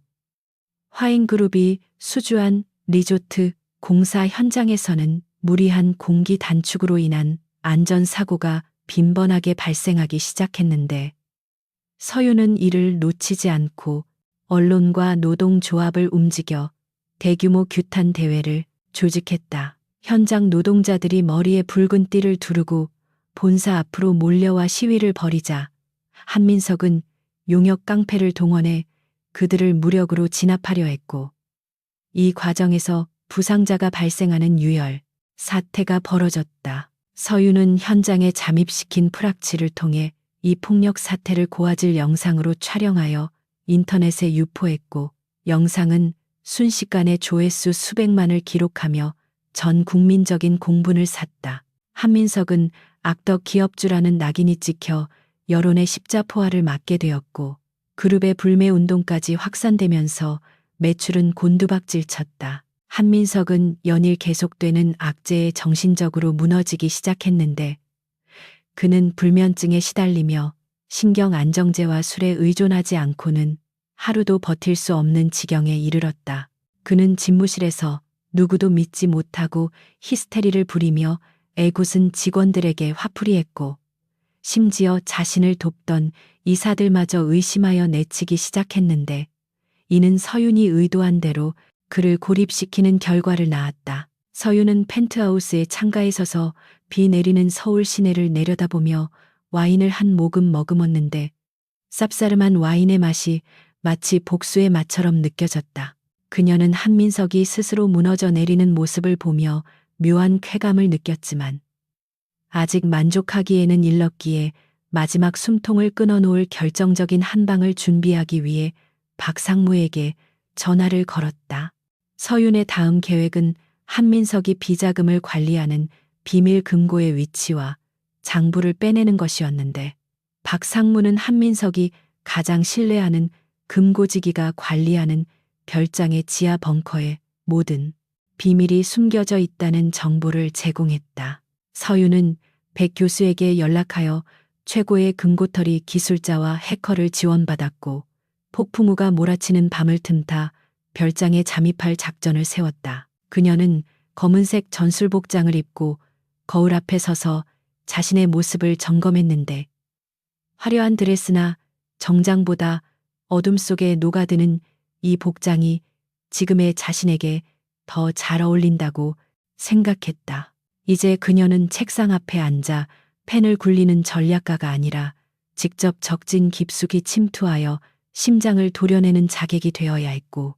화인그룹이 수주한 리조트 공사 현장에서는 무리한 공기 단축으로 인한 안전사고가 빈번하게 발생하기 시작했는데 서윤은 이를 놓치지 않고 언론과 노동조합을 움직여 대규모 규탄 대회를 조직했다. 현장 노동자들이 머리에 붉은 띠를 두르고 본사 앞으로 몰려와 시위를 벌이자 한민석은 용역 깡패를 동원해 그들을 무력으로 진압하려 했고 이 과정에서 부상자가 발생하는 유혈 사태가 벌어졌다. 서윤은 현장에 잠입시킨 프락치를 통해 이 폭력 사태를 고화질 영상으로 촬영하여 인터넷에 유포했고 영상은 순식간에 조회수 수백만을 기록하며 전 국민적인 공분을 샀다. 한민석은 악덕 기업주라는 낙인이 찍혀 여론의 십자포화를 맞게 되었고 그룹의 불매 운동까지 확산되면서 매출은 곤두박질 쳤다. 한민석은 연일 계속되는 악재에 정신적으로 무너지기 시작했는데 그는 불면증에 시달리며 신경 안정제와 술에 의존하지 않고는 하루도 버틸 수 없는 지경에 이르렀다. 그는 집무실에서 누구도 믿지 못하고 히스테리를 부리며 애굜은 직원들에게 화풀이했고 심지어 자신을 돕던 이사들마저 의심하여 내치기 시작했는데 이는 서윤이 의도한 대로 그를 고립시키는 결과를 낳았다. 서윤은 펜트하우스의 창가에 서서 비 내리는 서울 시내를 내려다보며 와인을 한 모금 머금었는데 쌉싸름한 와인의 맛이 마치 복수의 맛처럼 느껴졌다. 그녀는 한민석이 스스로 무너져 내리는 모습을 보며 묘한 쾌감을 느꼈지만 아직 만족하기에는 일렀기에 마지막 숨통을 끊어놓을 결정적인 한 방을 준비하기 위해 박상무에게 전화를 걸었다. 서윤의 다음 계획은 한민석이 비자금을 관리하는 비밀 금고의 위치와 장부를 빼내는 것이었는데 박상무는 한민석이 가장 신뢰하는 금고지기가 관리하는 별장의 지하 벙커에 모든 비밀이 숨겨져 있다는 정보를 제공했다. 서윤은 백 교수에게 연락하여 최고의 금고털이 기술자와 해커를 지원받았고 폭풍우가 몰아치는 밤을 틈타 별장에 잠입할 작전을 세웠다. 그녀는 검은색 전술복장을 입고 거울 앞에 서서 자신의 모습을 점검했는데 화려한 드레스나 정장보다 어둠 속에 녹아드는 이 복장이 지금의 자신에게 더 잘 어울린다고 생각했다. 이제 그녀는 책상 앞에 앉아 펜을 굴리는 전략가가 아니라 직접 적진 깊숙이 침투하여 심장을 도려내는 자객이 되어야 했고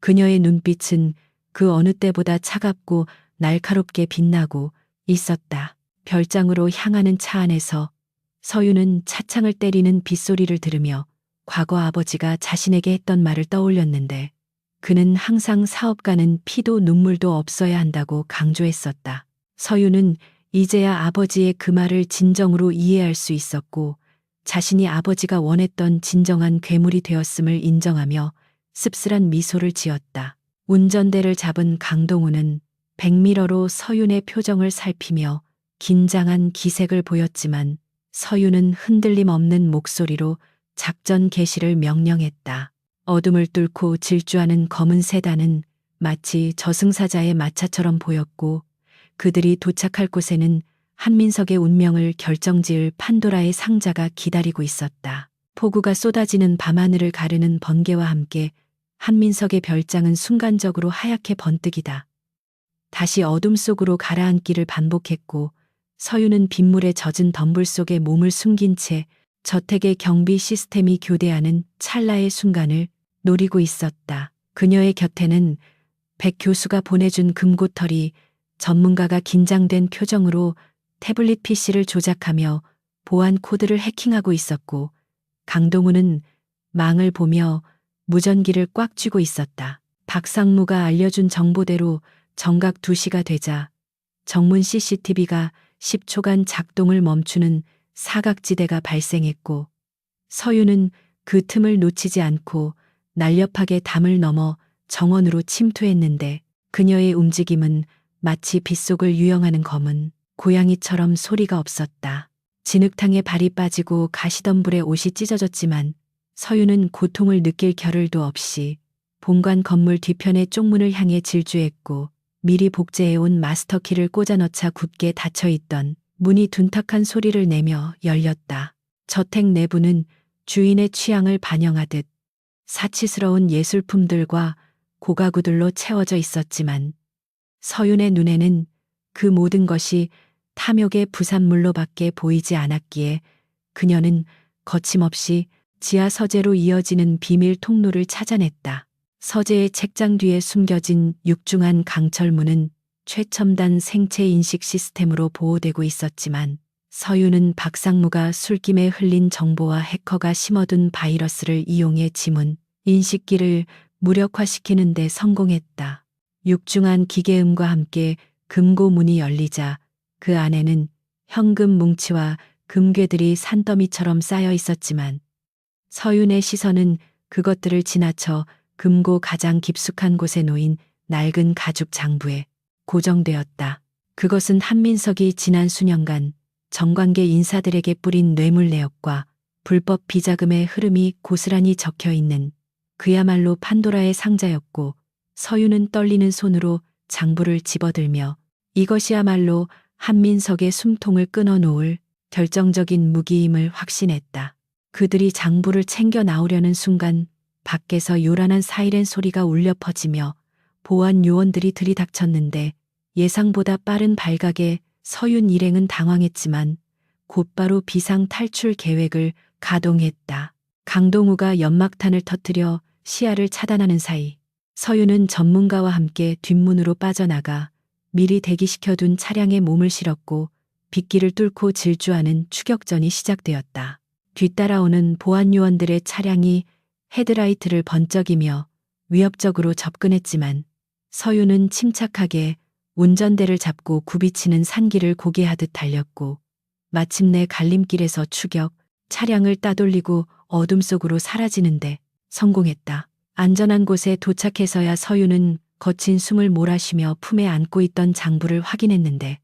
그녀의 눈빛은 그 어느 때보다 차갑고 날카롭게 빛나고 있었다. 별장으로 향하는 차 안에서 서윤은 차창을 때리는 빗소리를 들으며 과거 아버지가 자신에게 했던 말을 떠올렸는데 그는 항상 사업가는 피도 눈물도 없어야 한다고 강조했었다. 서윤은 이제야 아버지의 그 말을 진정으로 이해할 수 있었고 자신이 아버지가 원했던 진정한 괴물이 되었음을 인정하며 씁쓸한 미소를 지었다. 운전대를 잡은 강동우는 백미러로 서윤의 표정을 살피며 긴장한 기색을 보였지만 서윤은 흔들림 없는 목소리로 작전 개시를 명령했다. 어둠을 뚫고 질주하는 검은 세단은 마치 저승사자의 마차처럼 보였고 그들이 도착할 곳에는 한민석의 운명을 결정지을 판도라의 상자가 기다리고 있었다. 폭우가 쏟아지는 밤하늘을 가르는 번개와 함께 한민석의 별장은 순간적으로 하얗게 번뜩이다. 다시 어둠 속으로 가라앉기를 반복했고 서유는 빗물에 젖은 덤불 속에 몸을 숨긴 채 저택의 경비 시스템이 교대하는 찰나의 순간을 노리고 있었다. 그녀의 곁에는 백 교수가 보내준 금고털이 전문가가 긴장된 표정으로 태블릿 PC를 조작하며 보안 코드를 해킹하고 있었고 강동우는 망을 보며 무전기를 꽉 쥐고 있었다. 박상무가 알려준 정보대로 정각 2시가 되자 정문 CCTV가 10초간 작동을 멈추는 사각지대가 발생했고 서유는 그 틈을 놓치지 않고 날렵하게 담을 넘어 정원으로 침투했는데 그녀의 움직임은 마치 빗속을 유영하는 검은 고양이처럼 소리가 없었다. 진흙탕에 발이 빠지고 가시덤불에 옷이 찢어졌지만 서유는 고통을 느낄 겨를도 없이 본관 건물 뒤편의 쪽문을 향해 질주했고 미리 복제해온 마스터키를 꽂아 넣자 굳게 닫혀있던 문이 둔탁한 소리를 내며 열렸다. 저택 내부는 주인의 취향을 반영하듯 사치스러운 예술품들과 고가구들로 채워져 있었지만 서윤의 눈에는 그 모든 것이 탐욕의 부산물로밖에 보이지 않았기에 그녀는 거침없이 지하 서재로 이어지는 비밀 통로를 찾아냈다. 서재의 책장 뒤에 숨겨진 육중한 강철문은 최첨단 생체 인식 시스템으로 보호되고 있었지만 서유는 박상무가 술김에 흘린 정보와 해커가 심어둔 바이러스를 이용해 지문 인식기를 무력화시키는 데 성공했다. 육중한 기계음과 함께 금고문이 열리자 그 안에는 현금 뭉치와 금괴들이 산더미처럼 쌓여 있었지만 서윤의 시선은 그것들을 지나쳐 금고 가장 깊숙한 곳에 놓인 낡은 가죽 장부에 고정되었다. 그것은 한민석이 지난 수년간 정관계 인사들에게 뿌린 뇌물 내역과 불법 비자금의 흐름이 고스란히 적혀 있는 그야말로 판도라의 상자였고 서유는 떨리는 손으로 장부를 집어들며 이것이야말로 한민석의 숨통을 끊어놓을 결정적인 무기임을 확신했다. 그들이 장부를 챙겨 나오려는 순간 밖에서 요란한 사이렌 소리가 울려 퍼지며 보안 요원들이 들이닥쳤는데 예상보다 빠른 발각에 서윤 일행은 당황했지만 곧바로 비상 탈출 계획을 가동했다. 강동우가 연막탄을 터뜨려 시야를 차단하는 사이 서윤은 전문가와 함께 뒷문으로 빠져나가 미리 대기시켜둔 차량에 몸을 실었고 빗길을 뚫고 질주하는 추격전이 시작되었다. 뒤따라오는 보안 요원들의 차량이 헤드라이트를 번쩍이며 위협적으로 접근했지만 서윤은 침착하게 운전대를 잡고 굽이치는 산길을 고개 하듯 달렸고 마침내 갈림길에서 추격, 차량을 따돌리고 어둠 속으로 사라지는데 성공했다. 안전한 곳에 도착해서야 서윤은 거친 숨을 몰아쉬며 품에 안고 있던 장부를 확인했는데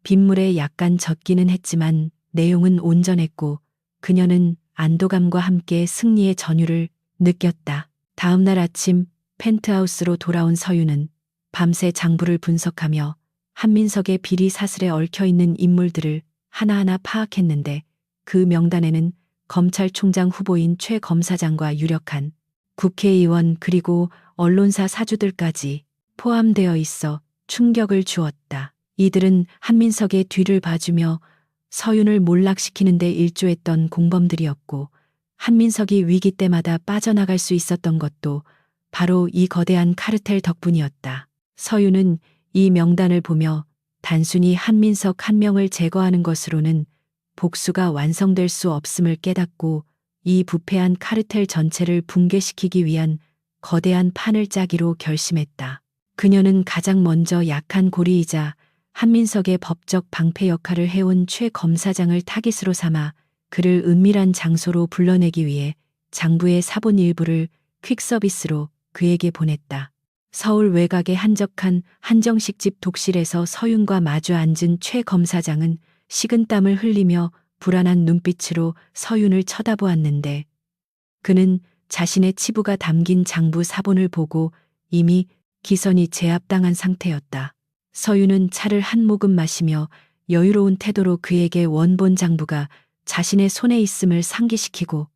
빗물에 약간 젖기는 했지만 내용은 온전했고 그녀는 안도감과 함께 승리의 전율을 느꼈다. 다음 날 아침 펜트하우스로 돌아온 서윤은 밤새 장부를 분석하며 한민석의 비리 사슬에 얽혀있는 인물들을 하나하나 파악했는데 그 명단에는 검찰총장 후보인 최 검사장과 유력한 국회의원 그리고 언론사 사주들까지 포함되어 있어 충격을 주었다. 이들은 한민석의 뒤를 봐주며 서윤을 몰락시키는 데 일조했던 공범들이었고 한민석이 위기 때마다 빠져나갈 수 있었던 것도 바로 이 거대한 카르텔 덕분이었다. 서윤은 이 명단을 보며 단순히 한민석 한 명을 제거하는 것으로는 복수가 완성될 수 없음을 깨닫고 이 부패한 카르텔 전체를 붕괴시키기 위한 거대한 판을 짜기로 결심했다. 그녀는 가장 먼저 약한 고리이자 한민석의 법적 방패 역할을 해온 최 검사장을 타깃으로 삼아 그를 은밀한 장소로 불러내기 위해 장부의 사본 일부를 퀵서비스로 그에게 보냈다. 서울 외곽의 한적한 한정식집 독실에서 서윤과 마주 앉은 최 검사장은 식은땀을 흘리며 불안한 눈빛으로 서윤을 쳐다보았는데 그는 자신의 치부가 담긴 장부 사본을 보고 이미 기선이 제압당한 상태였다. 서윤은 차를 한 모금 마시며 여유로운 태도로 그에게 원본 장부가 자신의 손에 있음을 상기시키고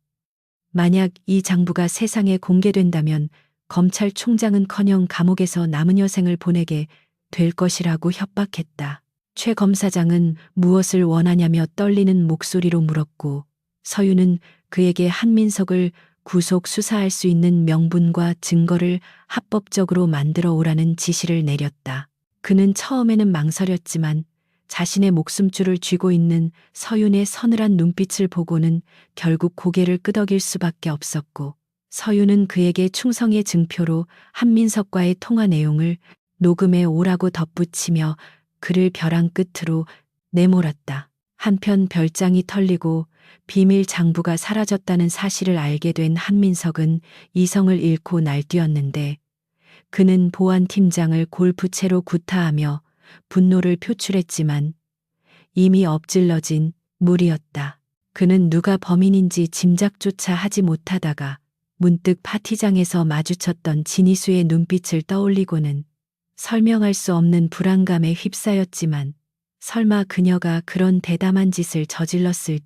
만약 이 장부가 세상에 공개된다면 검찰총장은커녕 감옥에서 남은 여생을 보내게 될 것이라고 협박했다. 최 검사장은 무엇을 원하냐며 떨리는 목소리로 물었고 서윤은 그에게 한민석을 구속 수사할 수 있는 명분과 증거를 합법적으로 만들어 오라는 지시를 내렸다. 그는 처음에는 망설였지만 자신의 목숨줄을 쥐고 있는 서윤의 서늘한 눈빛을 보고는 결국 고개를 끄덕일 수밖에 없었고 서윤은 그에게 충성의 증표로 한민석과의 통화 내용을 녹음해 오라고 덧붙이며 그를 벼랑 끝으로 내몰았다. 한편 별장이 털리고 비밀 장부가 사라졌다는 사실을 알게 된 한민석은 이성을 잃고 날뛰었는데 그는 보안팀장을 골프채로 구타하며 분노를 표출했지만 이미 엎질러진 물이었다. 그는 누가 범인인지 짐작조차 하지 못하다가 문득 파티장에서 마주쳤던 진희수의 눈빛을 떠올리고는 설명할 수 없는 불안감에 휩싸였지만 설마 그녀가 그런 대담한 짓을 저질렀을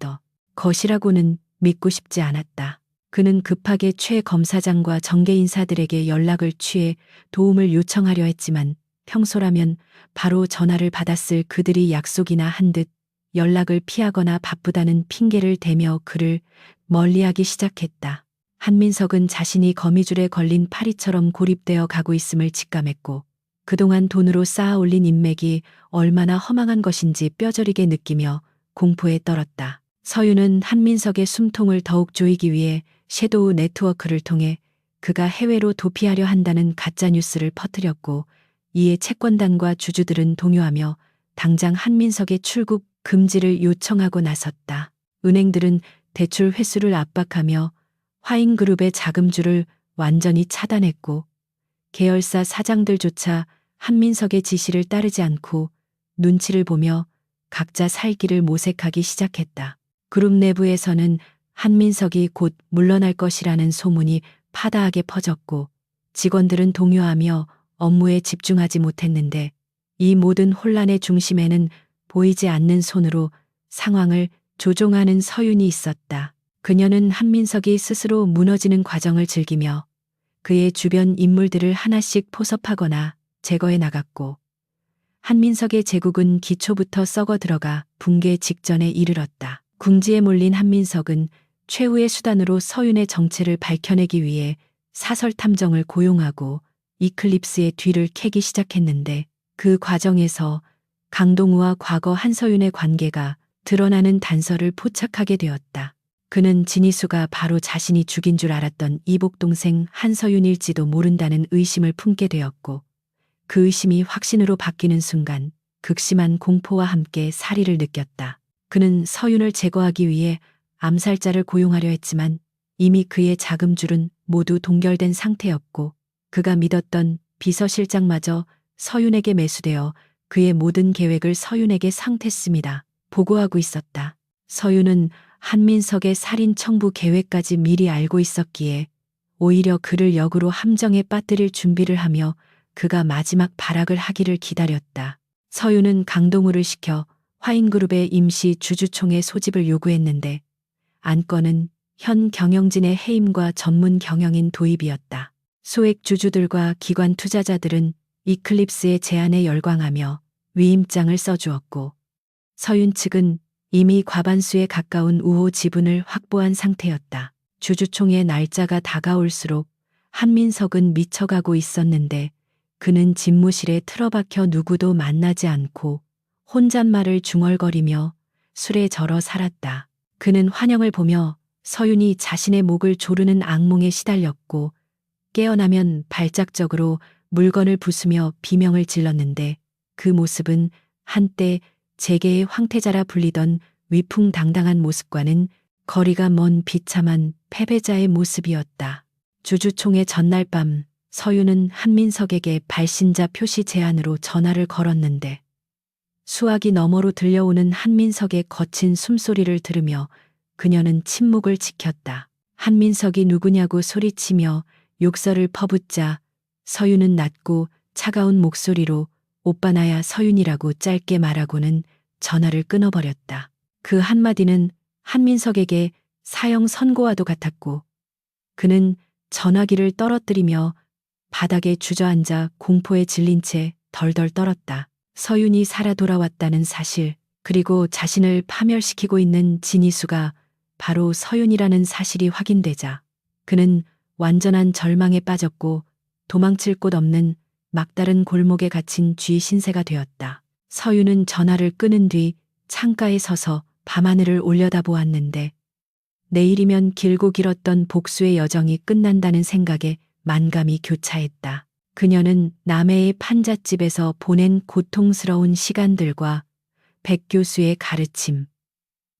것이라고는 믿고 싶지 않았다. 그는 급하게 최 검사장과 정계 인사들에게 연락을 취해 도움을 요청하려 했지만 평소라면 바로 전화를 받았을 그들이 약속이나 한 듯 연락을 피하거나 바쁘다는 핑계를 대며 그를 멀리하기 시작했다. 한민석은 자신이 거미줄에 걸린 파리처럼 고립되어 가고 있음을 직감했고 그동안 돈으로 쌓아 올린 인맥이 얼마나 허망한 것인지 뼈저리게 느끼며 공포에 떨었다. 서윤은 한민석의 숨통을 더욱 조이기 위해 섀도우 네트워크를 통해 그가 해외로 도피하려 한다는 가짜뉴스를 퍼뜨렸고 이에 채권단과 주주들은 동요하며 당장 한민석의 출국 금지를 요청하고 나섰다. 은행들은 대출 회수를 압박하며 화인그룹의 자금줄을 완전히 차단했고 계열사 사장들조차 한민석의 지시를 따르지 않고 눈치를 보며 각자 살 길을 모색하기 시작했다. 그룹 내부에서는 한민석이 곧 물러날 것이라는 소문이 파다하게 퍼졌고 직원들은 동요하며 업무에 집중하지 못했는데 이 모든 혼란의 중심에는 보이지 않는 손으로 상황을 조종하는 서윤이 있었다. 그녀는 한민석이 스스로 무너지는 과정을 즐기며 그의 주변 인물들을 하나씩 포섭하거나 제거해 나갔고 한민석의 제국은 기초부터 썩어 들어가 붕괴 직전에 이르렀다. 궁지에 몰린 한민석은 최후의 수단으로 서윤의 정체를 밝혀내기 위해 사설 탐정을 고용하고 이클립스의 뒤를 캐기 시작했는데 그 과정에서 강동우와 과거 한서윤의 관계가 드러나는 단서를 포착하게 되었다. 그는 진희수가 바로 자신이 죽인 줄 알았던 이복 동생 한서윤일지도 모른다는 의심을 품게 되었고 그 의심이 확신으로 바뀌는 순간 극심한 공포와 함께 살의를 느꼈다. 그는 서윤을 제거하기 위해 암살자를 고용하려 했지만 이미 그의 자금줄은 모두 동결된 상태였고 그가 믿었던 비서실장마저 서윤에게 매수되어 그의 모든 계획을 서윤에게 상텄습니다. 보고하고 있었다. 서윤은 한민석의 살인 청부 계획까지 미리 알고 있었기에 오히려 그를 역으로 함정에 빠뜨릴 준비를 하며 그가 마지막 발악을 하기를 기다렸다. 서윤은 강동우를 시켜 화인그룹의 임시 주주총회 소집을 요구했는데 안건은 현 경영진의 해임과 전문 경영인 도입이었다. 소액 주주들과 기관 투자자들은 이클립스의 제안에 열광하며 위임장을 써주었고 서윤 측은 이미 과반수에 가까운 우호 지분을 확보한 상태였다. 주주총회 날짜가 다가올수록 한민석은 미쳐가고 있었는데 그는 집무실에 틀어박혀 누구도 만나지 않고 혼잣말을 중얼거리며 술에 절어 살았다. 그는 환영을 보며 서윤이 자신의 목을 조르는 악몽에 시달렸고 깨어나면 발작적으로 물건을 부수며 비명을 질렀는데 그 모습은 한때 재계의 황태자라 불리던 위풍당당한 모습과는 거리가 먼 비참한 패배자의 모습이었다. 주주총회 전날 밤 서윤은 한민석에게 발신자 표시 제안으로 전화를 걸었는데 수화기 너머로 들려오는 한민석의 거친 숨소리를 들으며 그녀는 침묵을 지켰다. 한민석이 누구냐고 소리치며 욕설을 퍼붓자 서윤은 낮고 차가운 목소리로 오빠 나야 서윤이라고 짧게 말하고는 전화를 끊어버렸다. 그 한마디는 한민석에게 사형 선고와도 같았고 그는 전화기를 떨어뜨리며 바닥에 주저앉아 공포에 질린 채 덜덜 떨었다. 서윤이 살아 돌아왔다는 사실, 그리고 자신을 파멸시키고 있는 진희수가 바로 서윤이라는 사실이 확인되자 그는 완전한 절망에 빠졌고 도망칠 곳 없는 막다른 골목에 갇힌 쥐 신세가 되었다. 서윤은 전화를 끊은 뒤 창가에 서서 밤하늘을 올려다보았는데 내일이면 길고 길었던 복수의 여정이 끝난다는 생각에 만감이 교차했다. 그녀는 남해의 판잣집에서 보낸 고통스러운 시간들과 백 교수의 가르침,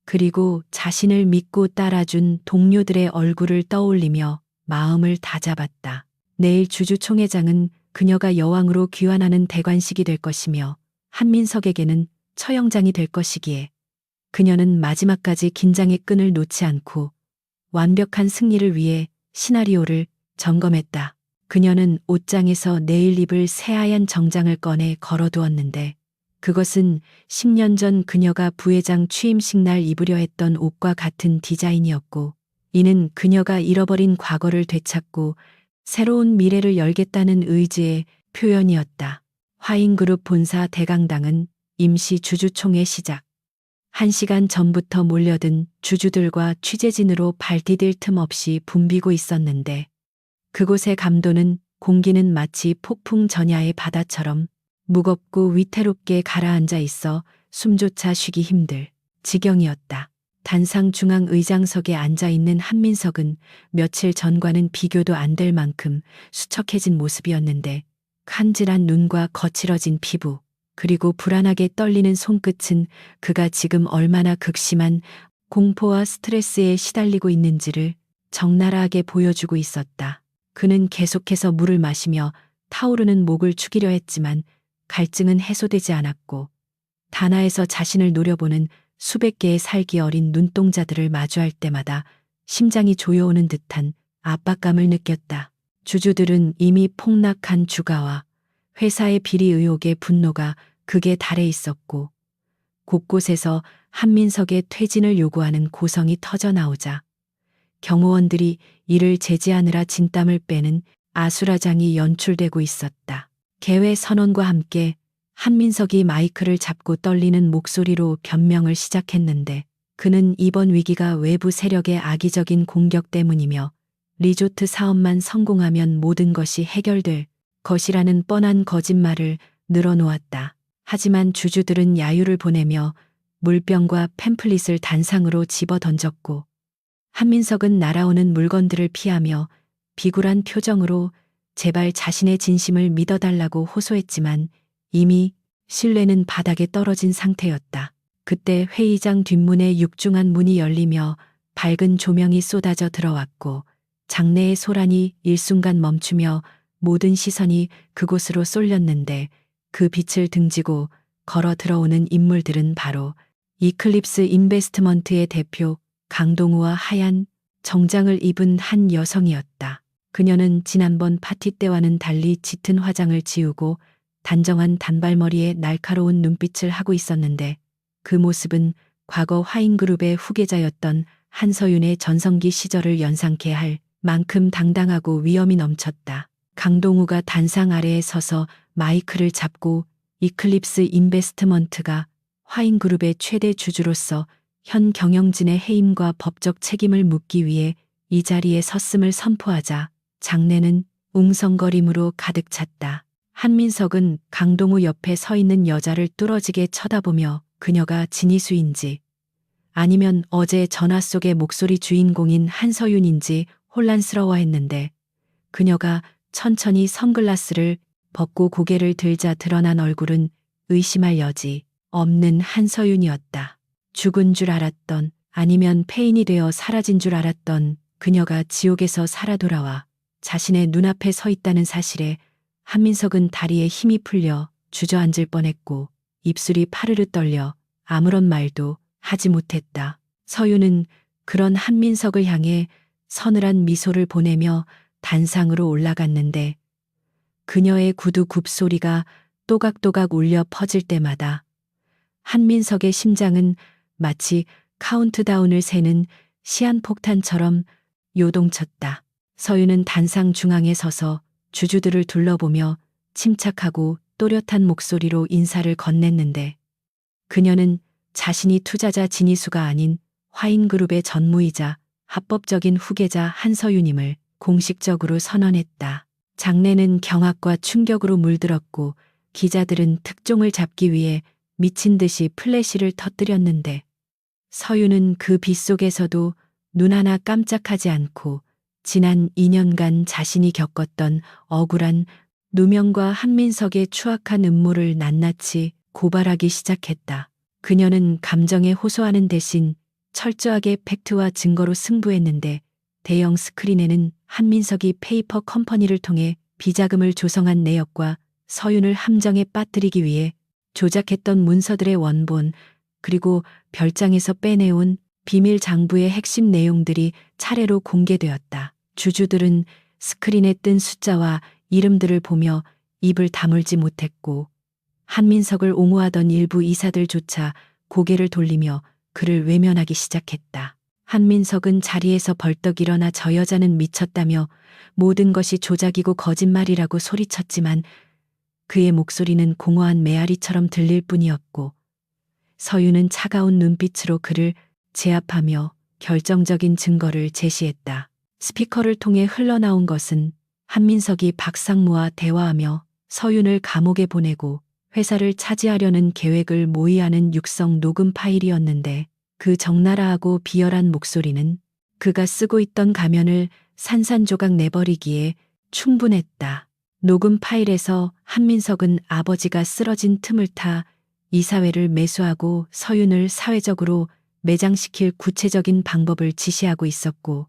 그리고 자신을 믿고 따라준 동료들의 얼굴을 떠올리며 마음을 다잡았다. 내일 주주총회장은 그녀가 여왕으로 귀환하는 대관식이 될 것이며 한민석에게는 처형장이 될 것이기에 그녀는 마지막까지 긴장의 끈을 놓지 않고 완벽한 승리를 위해 시나리오를 점검했다. 그녀는 옷장에서 내일 입을 새하얀 정장을 꺼내 걸어두었는데 그것은 10년 전 그녀가 부회장 취임식 날 입으려 했던 옷과 같은 디자인이었고 이는 그녀가 잃어버린 과거를 되찾고 새로운 미래를 열겠다는 의지의 표현이었다. 화인그룹 본사 대강당은 임시 주주총회 시작 1시간 전부터 몰려든 주주들과 취재진으로 발디딜 틈 없이 붐비고 있었는데 그곳의 감도는 공기는 마치 폭풍 전야의 바다처럼 무겁고 위태롭게 가라앉아 있어 숨조차 쉬기 힘들 지경이었다. 단상 중앙 의장석에 앉아 있는 한민석은 며칠 전과는 비교도 안 될 만큼 수척해진 모습이었는데 간질한 눈과 거칠어진 피부, 그리고 불안하게 떨리는 손끝은 그가 지금 얼마나 극심한 공포와 스트레스에 시달리고 있는지를 적나라하게 보여주고 있었다. 그는 계속해서 물을 마시며 타오르는 목을 축이려 했지만 갈증은 해소되지 않았고 단아에서 자신을 노려보는 수백 개의 살기 어린 눈동자들을 마주할 때마다 심장이 조여오는 듯한 압박감을 느꼈다. 주주들은 이미 폭락한 주가와 회사의 비리 의혹의 분노가 극에 달해 있었고 곳곳에서 한민석의 퇴진을 요구하는 고성이 터져나오자 경호원들이 이를 제지하느라 진땀을 빼는 아수라장이 연출되고 있었다. 개회 선언과 함께 한민석이 마이크를 잡고 떨리는 목소리로 변명을 시작했는데 그는 이번 위기가 외부 세력의 악의적인 공격 때문이며 리조트 사업만 성공하면 모든 것이 해결될 것이라는 뻔한 거짓말을 늘어놓았다. 하지만 주주들은 야유를 보내며 물병과 팸플릿을 단상으로 집어 던졌고 한민석은 날아오는 물건들을 피하며 비굴한 표정으로 제발 자신의 진심을 믿어달라고 호소했지만 이미 신뢰는 바닥에 떨어진 상태였다. 그때 회의장 뒷문에 육중한 문이 열리며 밝은 조명이 쏟아져 들어왔고 장내의 소란이 일순간 멈추며 모든 시선이 그곳으로 쏠렸는데 그 빛을 등지고 걸어 들어오는 인물들은 바로 이클립스 인베스트먼트의 대표 강동우와 하얀 정장을 입은 한 여성이었다. 그녀는 지난번 파티 때와는 달리 짙은 화장을 지우고 단정한 단발머리에 날카로운 눈빛을 하고 있었는데 그 모습은 과거 화인그룹의 후계자였던 한서윤의 전성기 시절을 연상케 할 만큼 당당하고 위엄이 넘쳤다. 강동우가 단상 아래에 서서 마이크를 잡고 이클립스 인베스트먼트가 화인그룹의 최대 주주로서 현 경영진의 해임과 법적 책임을 묻기 위해 이 자리에 섰음을 선포하자 장내는 웅성거림으로 가득 찼다. 한민석은 강동우 옆에 서 있는 여자를 뚫어지게 쳐다보며 그녀가 진희수인지 아니면 어제 전화 속의 목소리 주인공인 한서윤인지 혼란스러워했는데 그녀가 천천히 선글라스를 벗고 고개를 들자 드러난 얼굴은 의심할 여지 없는 한서윤이었다. 죽은 줄 알았던, 아니면 폐인이 되어 사라진 줄 알았던 그녀가 지옥에서 살아 돌아와 자신의 눈앞에 서 있다는 사실에 한민석은 다리에 힘이 풀려 주저앉을 뻔했고 입술이 파르르 떨려 아무런 말도 하지 못했다. 서윤은 그런 한민석을 향해 서늘한 미소를 보내며 단상으로 올라갔는데 그녀의 구두 굽소리가 또각또각 울려 퍼질 때마다 한민석의 심장은 마치 카운트다운을 세는 시한폭탄처럼 요동쳤다. 서윤은 단상 중앙에 서서 주주들을 둘러보며 침착하고 또렷한 목소리로 인사를 건넸는데 그녀는 자신이 투자자 진희수가 아닌 화인그룹의 전무이자 합법적인 후계자 한서윤임을 공식적으로 선언했다. 장내는 경악과 충격으로 물들었고 기자들은 특종을 잡기 위해 미친 듯이 플래시를 터뜨렸는데 서윤은 그 빛 속에서도 눈 하나 깜짝하지 않고 지난 2년간 자신이 겪었던 억울한 누명과 한민석의 추악한 음모를 낱낱이 고발하기 시작했다. 그녀는 감정에 호소하는 대신 철저하게 팩트와 증거로 승부했는데 대형 스크린에는 한민석이 페이퍼 컴퍼니를 통해 비자금을 조성한 내역과 서윤을 함정에 빠뜨리기 위해 조작했던 문서들의 원본 그리고 별장에서 빼내온 비밀 장부의 핵심 내용들이 차례로 공개되었다. 주주들은 스크린에 뜬 숫자와 이름들을 보며 입을 다물지 못했고 한민석을 옹호하던 일부 이사들조차 고개를 돌리며 그를 외면하기 시작했다. 한민석은 자리에서 벌떡 일어나 저 여자는 미쳤다며 모든 것이 조작이고 거짓말이라고 소리쳤지만 그의 목소리는 공허한 메아리처럼 들릴 뿐이었고 서윤은 차가운 눈빛으로 그를 제압하며 결정적인 증거를 제시했다. 스피커를 통해 흘러나온 것은 한민석이 박상무와 대화하며 서윤을 감옥에 보내고 회사를 차지하려는 계획을 모의하는 육성 녹음 파일이었는데 그 적나라하고 비열한 목소리는 그가 쓰고 있던 가면을 산산조각 내버리기에 충분했다. 녹음 파일에서 한민석은 아버지가 쓰러진 틈을 타 이사회를 매수하고 서윤을 사회적으로 매장시킬 구체적인 방법을 지시하고 있었고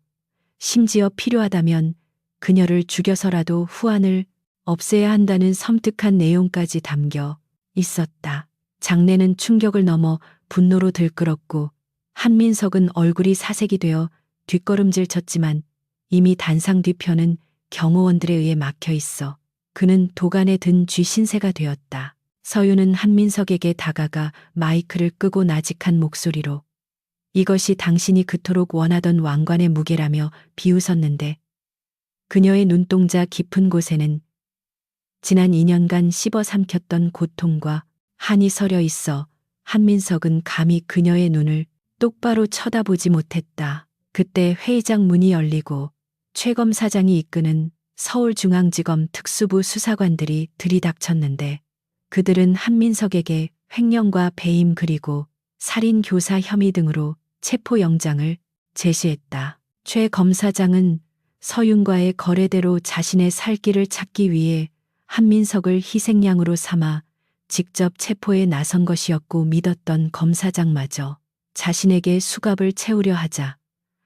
심지어 필요하다면 그녀를 죽여서라도 후환을 없애야 한다는 섬뜩한 내용까지 담겨 있었다. 장내는 충격을 넘어 분노로 들끓었고 한민석은 얼굴이 사색이 되어 뒷걸음질 쳤지만 이미 단상 뒤편은 경호원들에 의해 막혀 있어 그는 도간에 든 쥐 신세가 되었다. 서윤은 한민석에게 다가가 마이크를 끄고 나직한 목소리로 이것이 당신이 그토록 원하던 왕관의 무게라며 비웃었는데 그녀의 눈동자 깊은 곳에는 지난 2년간 씹어 삼켰던 고통과 한이 서려 있어 한민석은 감히 그녀의 눈을 똑바로 쳐다보지 못했다. 그때 회의장 문이 열리고 최 검사장이 이끄는 서울중앙지검 특수부 수사관들이 들이닥쳤는데 그들은 한민석에게 횡령과 배임 그리고 살인 교사 혐의 등으로 체포영장을 제시했다. 최 검사장은 서윤과의 거래대로 자신의 살 길을 찾기 위해 한민석을 희생양으로 삼아 직접 체포에 나선 것이었고 믿었던 검사장마저 자신에게 수갑을 채우려 하자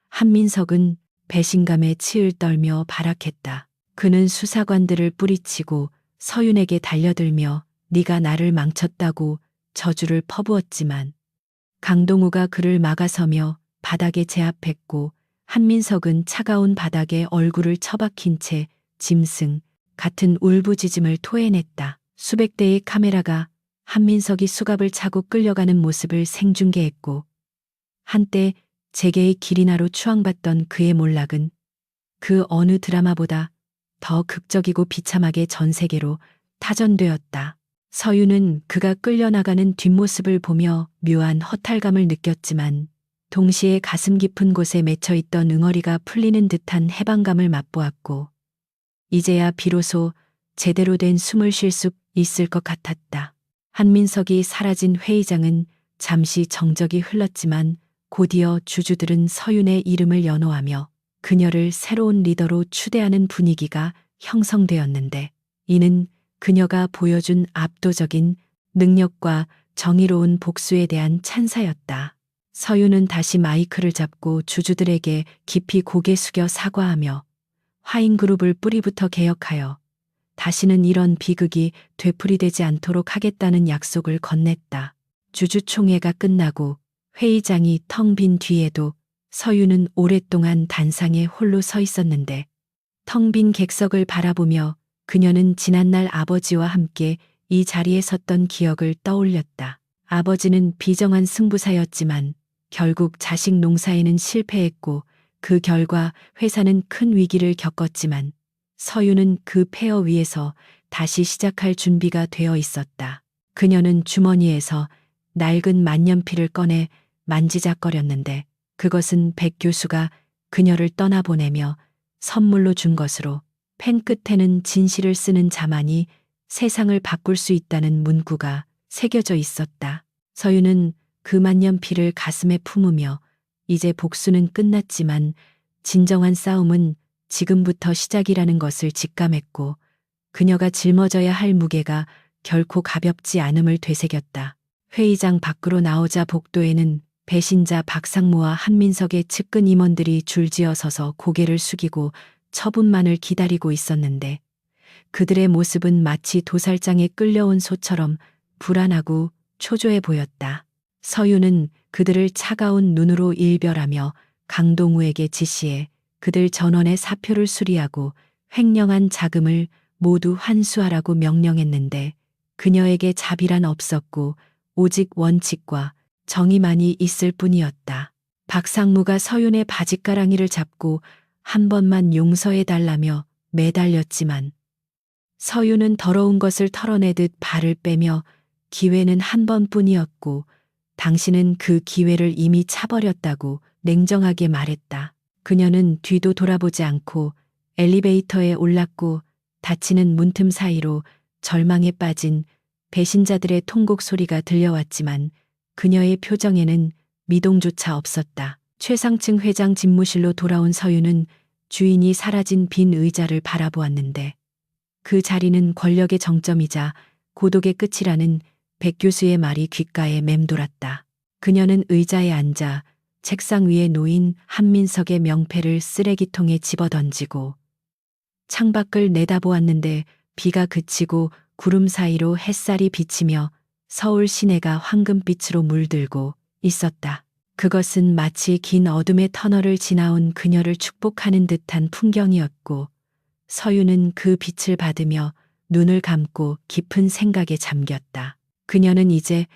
한민석은 배신감에 치을 떨며 발악했다. 그는 수사관들을 뿌리치고 서윤에게 달려들며 네가 나를 망쳤다고 저주를 퍼부었지만 강동우가 그를 막아서며 바닥에 제압했고 한민석은 차가운 바닥에 얼굴을 처박힌 채 짐승 같은 울부짖음을 토해냈다. 수백 대의 카메라가 한민석이 수갑을 차고 끌려가는 모습을 생중계했고 한때 재계의 기리나로 추앙받던 그의 몰락은 그 어느 드라마보다 더 극적이고 비참하게 전 세계로 타전되었다. 서윤은 그가 끌려나가는 뒷모습을 보며 묘한 허탈감을 느꼈지만 동시에 가슴 깊은 곳에 맺혀있던 응어리가 풀리는 듯한 해방감을 맛보았고 이제야 비로소 제대로 된 숨을 쉴 수 있을 것 같았다. 한민석이 사라진 회의장은 잠시 정적이 흘렀지만 곧이어 주주들은 서윤의 이름을 연호하며 그녀를 새로운 리더로 추대하는 분위기가 형성되었는데 이는 그녀가 보여준 압도적인 능력과 정의로운 복수에 대한 찬사였다. 서윤은 다시 마이크를 잡고 주주들에게 깊이 고개 숙여 사과하며 화인그룹을 뿌리부터 개혁하여 다시는 이런 비극이 되풀이되지 않도록 하겠다는 약속을 건넸다. 주주총회가 끝나고 회의장이 텅 빈 뒤에도 서유는 오랫동안 단상에 홀로 서 있었는데 텅 빈 객석을 바라보며 그녀는 지난날 아버지와 함께 이 자리에 섰던 기억을 떠올렸다. 아버지는 비정한 승부사였지만 결국 자식 농사에는 실패했고 그 결과 회사는 큰 위기를 겪었지만 서유는 그 폐허 위에서 다시 시작할 준비가 되어 있었다. 그녀는 주머니에서 낡은 만년필을 꺼내 만지작거렸는데 그것은 백 교수가 그녀를 떠나보내며 선물로 준 것으로 펜 끝에는 진실을 쓰는 자만이 세상을 바꿀 수 있다는 문구가 새겨져 있었다. 서유는 그 만년필을 가슴에 품으며 이제 복수는 끝났지만 진정한 싸움은 지금부터 시작이라는 것을 직감했고 그녀가 짊어져야 할 무게가 결코 가볍지 않음을 되새겼다. 회의장 밖으로 나오자 복도에는 배신자 박상무와 한민석의 측근 임원들이 줄지어 서서 고개를 숙이고 처분만을 기다리고 있었는데 그들의 모습은 마치 도살장에 끌려온 소처럼 불안하고 초조해 보였다. 서유는 그들을 차가운 눈으로 일별하며 강동우에게 지시해 그들 전원의 사표를 수리하고 횡령한 자금을 모두 환수하라고 명령했는데 그녀에게 자비란 없었고 오직 원칙과 정의만이 있을 뿐이었다. 박상무가 서윤의 바짓가랑이를 잡고 한 번만 용서해달라며 매달렸지만 서윤은 더러운 것을 털어내듯 발을 빼며 기회는 한 번뿐이었고 당신은 그 기회를 이미 차버렸다고 냉정하게 말했다. 그녀는 뒤도 돌아보지 않고 엘리베이터에 올랐고 닫히는 문틈 사이로 절망에 빠진 배신자들의 통곡 소리가 들려왔지만 그녀의 표정에는 미동조차 없었다. 최상층 회장 집무실로 돌아온 서유는 주인이 사라진 빈 의자를 바라보았는데 그 자리는 권력의 정점이자 고독의 끝이라는 백 교수의 말이 귓가에 맴돌았다. 그녀는 의자에 앉아 책상 위에 놓인 한민석의 명패를 쓰레기통에 집어던지고 창밖을 내다보았는데 비가 그치고 구름 사이로 햇살이 비치며 서울 시내가 황금빛으로 물들고 있었다. 그것은 마치 긴 어둠의 터널을 지나온 그녀를 축복하는 듯한 풍경이었고 서유는 그 빛을 받으며 눈을 감고 깊은 생각에 잠겼다. 그녀는 이제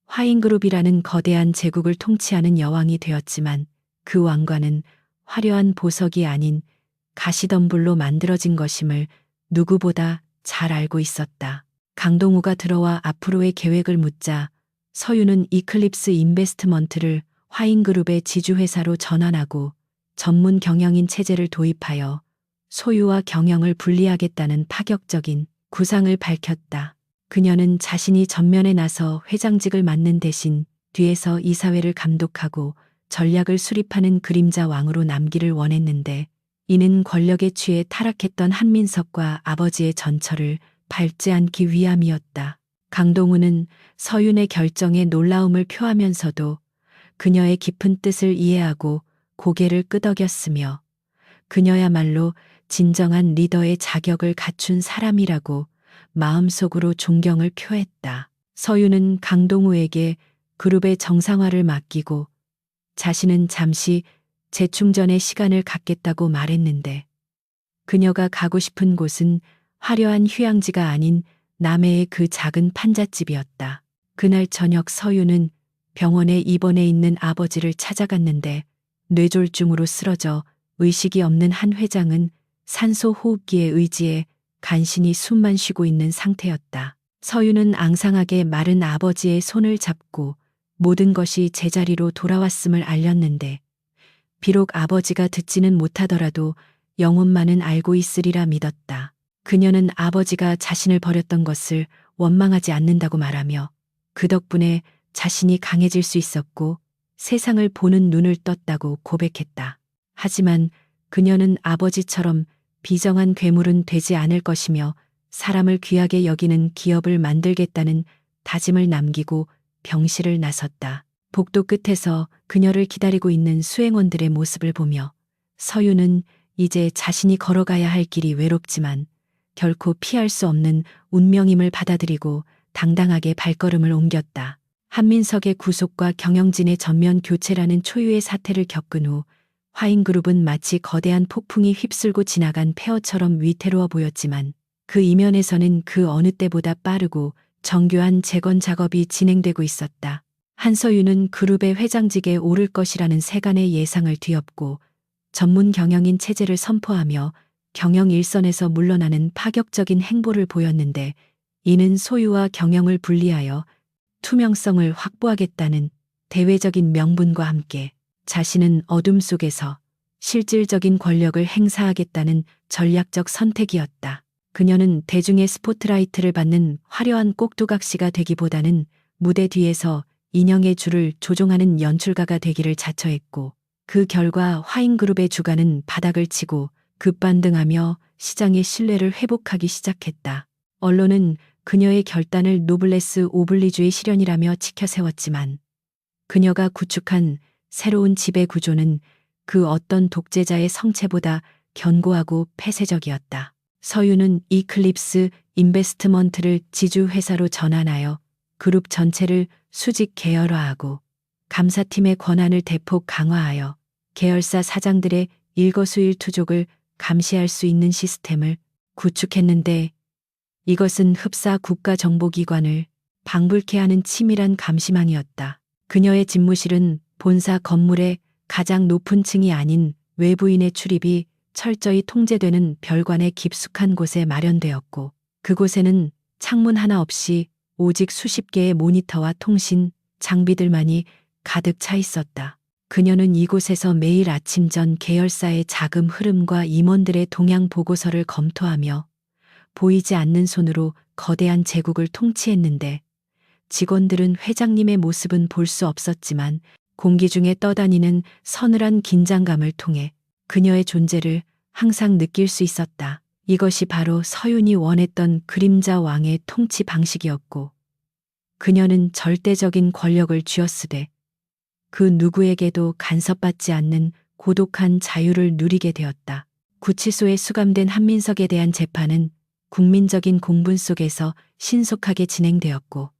화인그룹이라는 거대한 제국을 통치하는 여왕이 되었지만 그 왕관은 화려한 보석이 아닌 가시덤불로 만들어진 것임을 누구보다 잘 알고 있었다. 강동우가 들어와 앞으로의 계획을 묻자 서유는 이클립스 인베스트먼트를 화인그룹의 지주회사로 전환하고 전문 경영인 체제를 도입하여 소유와 경영을 분리하겠다는 파격적인 구상을 밝혔다. 그녀는 자신이 전면에 나서 회장직을 맡는 대신 뒤에서 이사회를 감독하고 전략을 수립하는 그림자 왕으로 남기를 원했는데 이는 권력에 취해 타락했던 한민석과 아버지의 전철을 밟지 않기 위함이었다. 강동우는 서윤의 결정에 놀라움을 표하면서도 그녀의 깊은 뜻을 이해하고 고개를 끄덕였으며 그녀야말로 진정한 리더의 자격을 갖춘 사람이라고 마음속으로 존경을 표했다. 서윤은 강동우에게 그룹의 정상화를 맡기고 자신은 잠시 재충전의 시간을 갖겠다고 말했는데 그녀가 가고 싶은 곳은 화려한 휴양지가 아닌 남해의 그 작은 판잣집이었다. 그날 저녁 서윤은 병원에 입원해 있는 아버지를 찾아갔는데 뇌졸중으로 쓰러져 의식이 없는 한 회장은 산소 호흡기에 의지해 간신히 숨만 쉬고 있는 상태였다. 서윤은 앙상하게 마른 아버지의 손을 잡고 모든 것이 제자리로 돌아왔음을 알렸는데 비록 아버지가 듣지는 못하더라도 영혼만은 알고 있으리라 믿었다. 그녀는 아버지가 자신을 버렸던 것을 원망하지 않는다고 말하며 그 덕분에 자신이 강해질 수 있었고 세상을 보는 눈을 떴다고 고백했다. 하지만 그녀는 아버지처럼 비정한 괴물은 되지 않을 것이며 사람을 귀하게 여기는 기업을 만들겠다는 다짐을 남기고 병실을 나섰다. 복도 끝에서 그녀를 기다리고 있는 수행원들의 모습을 보며 서유는 이제 자신이 걸어가야 할 길이 외롭지만 결코 피할 수 없는 운명임을 받아들이고 당당하게 발걸음을 옮겼다. 한민석의 구속과 경영진의 전면 교체라는 초유의 사태를 겪은 후 화인그룹은 마치 거대한 폭풍이 휩쓸고 지나간 폐허처럼 위태로워 보였지만 그 이면에서는 그 어느 때보다 빠르고 정교한 재건 작업이 진행되고 있었다. 한서윤은 그룹의 회장직에 오를 것이라는 세간의 예상을 뒤엎고 전문 경영인 체제를 선포하며 경영 일선에서 물러나는 파격적인 행보를 보였는데, 이는 소유와 경영을 분리하여 투명성을 확보하겠다는 대외적인 명분과 함께 자신은 어둠 속에서 실질적인 권력을 행사하겠다는 전략적 선택이었다. 그녀는 대중의 스포트라이트를 받는 화려한 꼭두각시가 되기보다는 무대 뒤에서 인형의 줄을 조종하는 연출가가 되기를 자처했고, 그 결과 화인그룹의 주가는 바닥을 치고 급반등하며 시장의 신뢰를 회복하기 시작했다. 언론은 그녀의 결단을 노블레스 오블리주의 실현이라며 치켜세웠지만 그녀가 구축한 새로운 지배 구조는 그 어떤 독재자의 성체보다 견고하고 폐쇄적이었다. 서유는 이클립스 인베스트먼트를 지주회사로 전환하여 그룹 전체를 수직 계열화하고 감사팀의 권한을 대폭 강화하여 계열사 사장들의 일거수일투족을 감시할 수 있는 시스템을 구축했는데, 이것은 흡사 국가정보기관을 방불케 하는 치밀한 감시망이었다. 그녀의 집무실은 본사 건물의 가장 높은 층이 아닌 외부인의 출입이 철저히 통제되는 별관의 깊숙한 곳에 마련되었고, 그곳에는 창문 하나 없이 오직 수십 개의 모니터와 통신 장비들만이 가득 차 있었다. 그녀는 이곳에서 매일 아침 전 계열사의 자금 흐름과 임원들의 동향 보고서를 검토하며 보이지 않는 손으로 거대한 제국을 통치했는데, 직원들은 회장님의 모습은 볼 수 없었지만 공기 중에 떠다니는 서늘한 긴장감을 통해 그녀의 존재를 항상 느낄 수 있었다. 이것이 바로 서윤이 원했던 그림자 왕의 통치 방식이었고, 그녀는 절대적인 권력을 쥐었으되 그 누구에게도 간섭받지 않는 고독한 자유를 누리게 되었다. 구치소에 수감된 한민석에 대한 재판은 국민적인 공분 속에서 신속하게 진행되었고,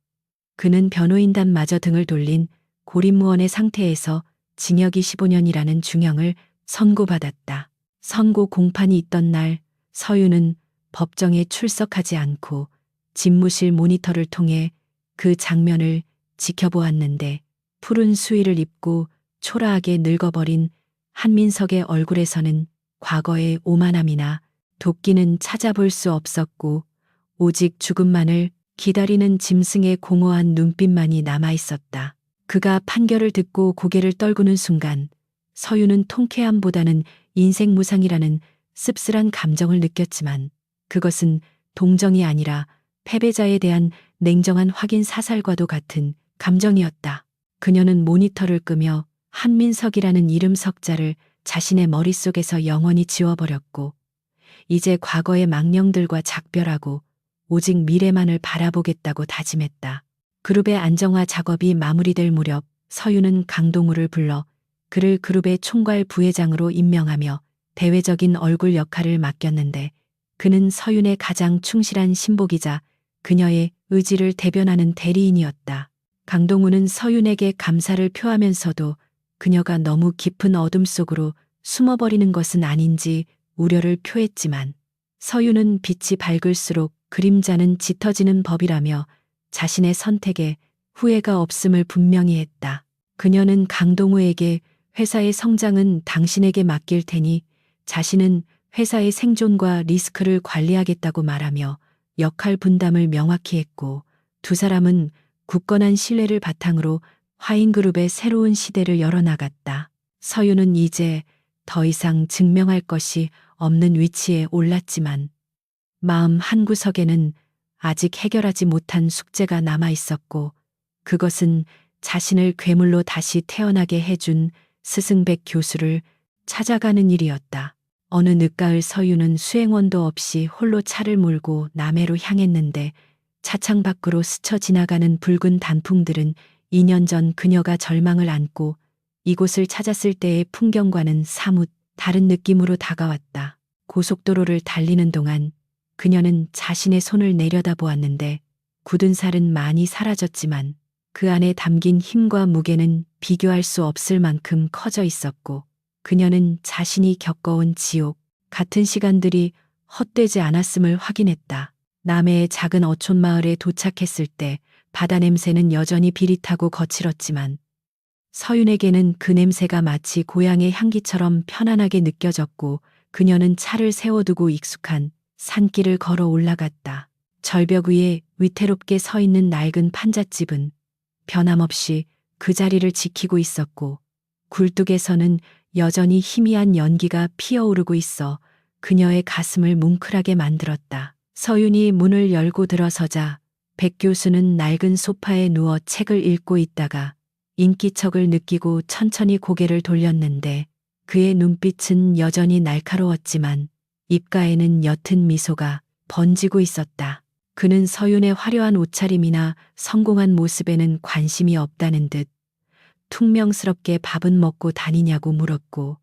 그는 변호인단마저 등을 돌린 고립무원의 상태에서 징역 25년이라는 중형을 선고받았다. 선고 공판이 있던 날, 서유는 법정에 출석하지 않고 집무실 모니터를 통해 그 장면을 지켜보았는데, 푸른 수의를 입고 초라하게 늙어버린 한민석의 얼굴에서는 과거의 오만함이나 도끼는 찾아볼 수 없었고, 오직 죽음만을 기다리는 짐승의 공허한 눈빛만이 남아있었다. 그가 판결을 듣고 고개를 떨구는 순간 서유는 통쾌함보다는 인생 무상이라는 씁쓸한 감정을 느꼈지만, 그것은 동정이 아니라 패배자에 대한 냉정한 확인 사살과도 같은 감정이었다. 그녀는 모니터를 끄며 한민석이라는 이름 석자를 자신의 머릿속에서 영원히 지워버렸고, 이제 과거의 망령들과 작별하고 오직 미래만을 바라보겠다고 다짐했다. 그룹의 안정화 작업이 마무리될 무렵 서유는 강동우를 불러 그를 그룹의 총괄 부회장으로 임명하며 대외적인 얼굴 역할을 맡겼는데, 그는 서윤의 가장 충실한 신복이자 그녀의 의지를 대변하는 대리인이었다. 강동우는 서윤에게 감사를 표하면서도 그녀가 너무 깊은 어둠 속으로 숨어버리는 것은 아닌지 우려를 표했지만, 서윤은 빛이 밝을수록 그림자는 짙어지는 법이라며 자신의 선택에 후회가 없음을 분명히 했다. 그녀는 강동우에게 회사의 성장은 당신에게 맡길 테니 자신은 회사의 생존과 리스크를 관리하겠다고 말하며 역할 분담을 명확히 했고, 두 사람은 굳건한 신뢰를 바탕으로 화인그룹의 새로운 시대를 열어나갔다. 서유는 이제 더 이상 증명할 것이 없는 위치에 올랐지만 마음 한구석에는 아직 해결하지 못한 숙제가 남아 있었고, 그것은 자신을 괴물로 다시 태어나게 해준 스승백 교수를 찾아가는 일이었다. 어느 늦가을 서유는 수행원도 없이 홀로 차를 몰고 남해로 향했는데, 차창 밖으로 스쳐 지나가는 붉은 단풍들은 2년 전 그녀가 절망을 안고 이곳을 찾았을 때의 풍경과는 사뭇 다른 느낌으로 다가왔다. 고속도로를 달리는 동안 그녀는 자신의 손을 내려다보았는데 굳은 살은 많이 사라졌지만 그 안에 담긴 힘과 무게는 비교할 수 없을 만큼 커져 있었고 그녀는 자신이 겪어온 지옥 같은 시간들이 헛되지 않았음을 확인했다. 남해의 작은 어촌 마을에 도착했을 때 바다 냄새는 여전히 비릿하고 거칠었지만 서윤에게는 그 냄새가 마치 고향의 향기처럼 편안하게 느껴졌고 그녀는 차를 세워두고 익숙한 산길을 걸어 올라갔다. 절벽 위에 위태롭게 서 있는 낡은 판잣집은 변함없이 그 자리를 지키고 있었고 굴뚝에서는 여전히 희미한 연기가 피어오르고 있어 그녀의 가슴을 뭉클하게 만들었다. 서윤이 문을 열고 들어서자 백 교수는 낡은 소파에 누워 책을 읽고 있다가 인기척을 느끼고 천천히 고개를 돌렸는데 그의 눈빛은 여전히 날카로웠지만 입가에는 옅은 미소가 번지고 있었다. 그는 서윤의 화려한 옷차림이나 성공한 모습에는 관심이 없다는 듯 퉁명스럽게 밥은 먹고 다니냐고 물었고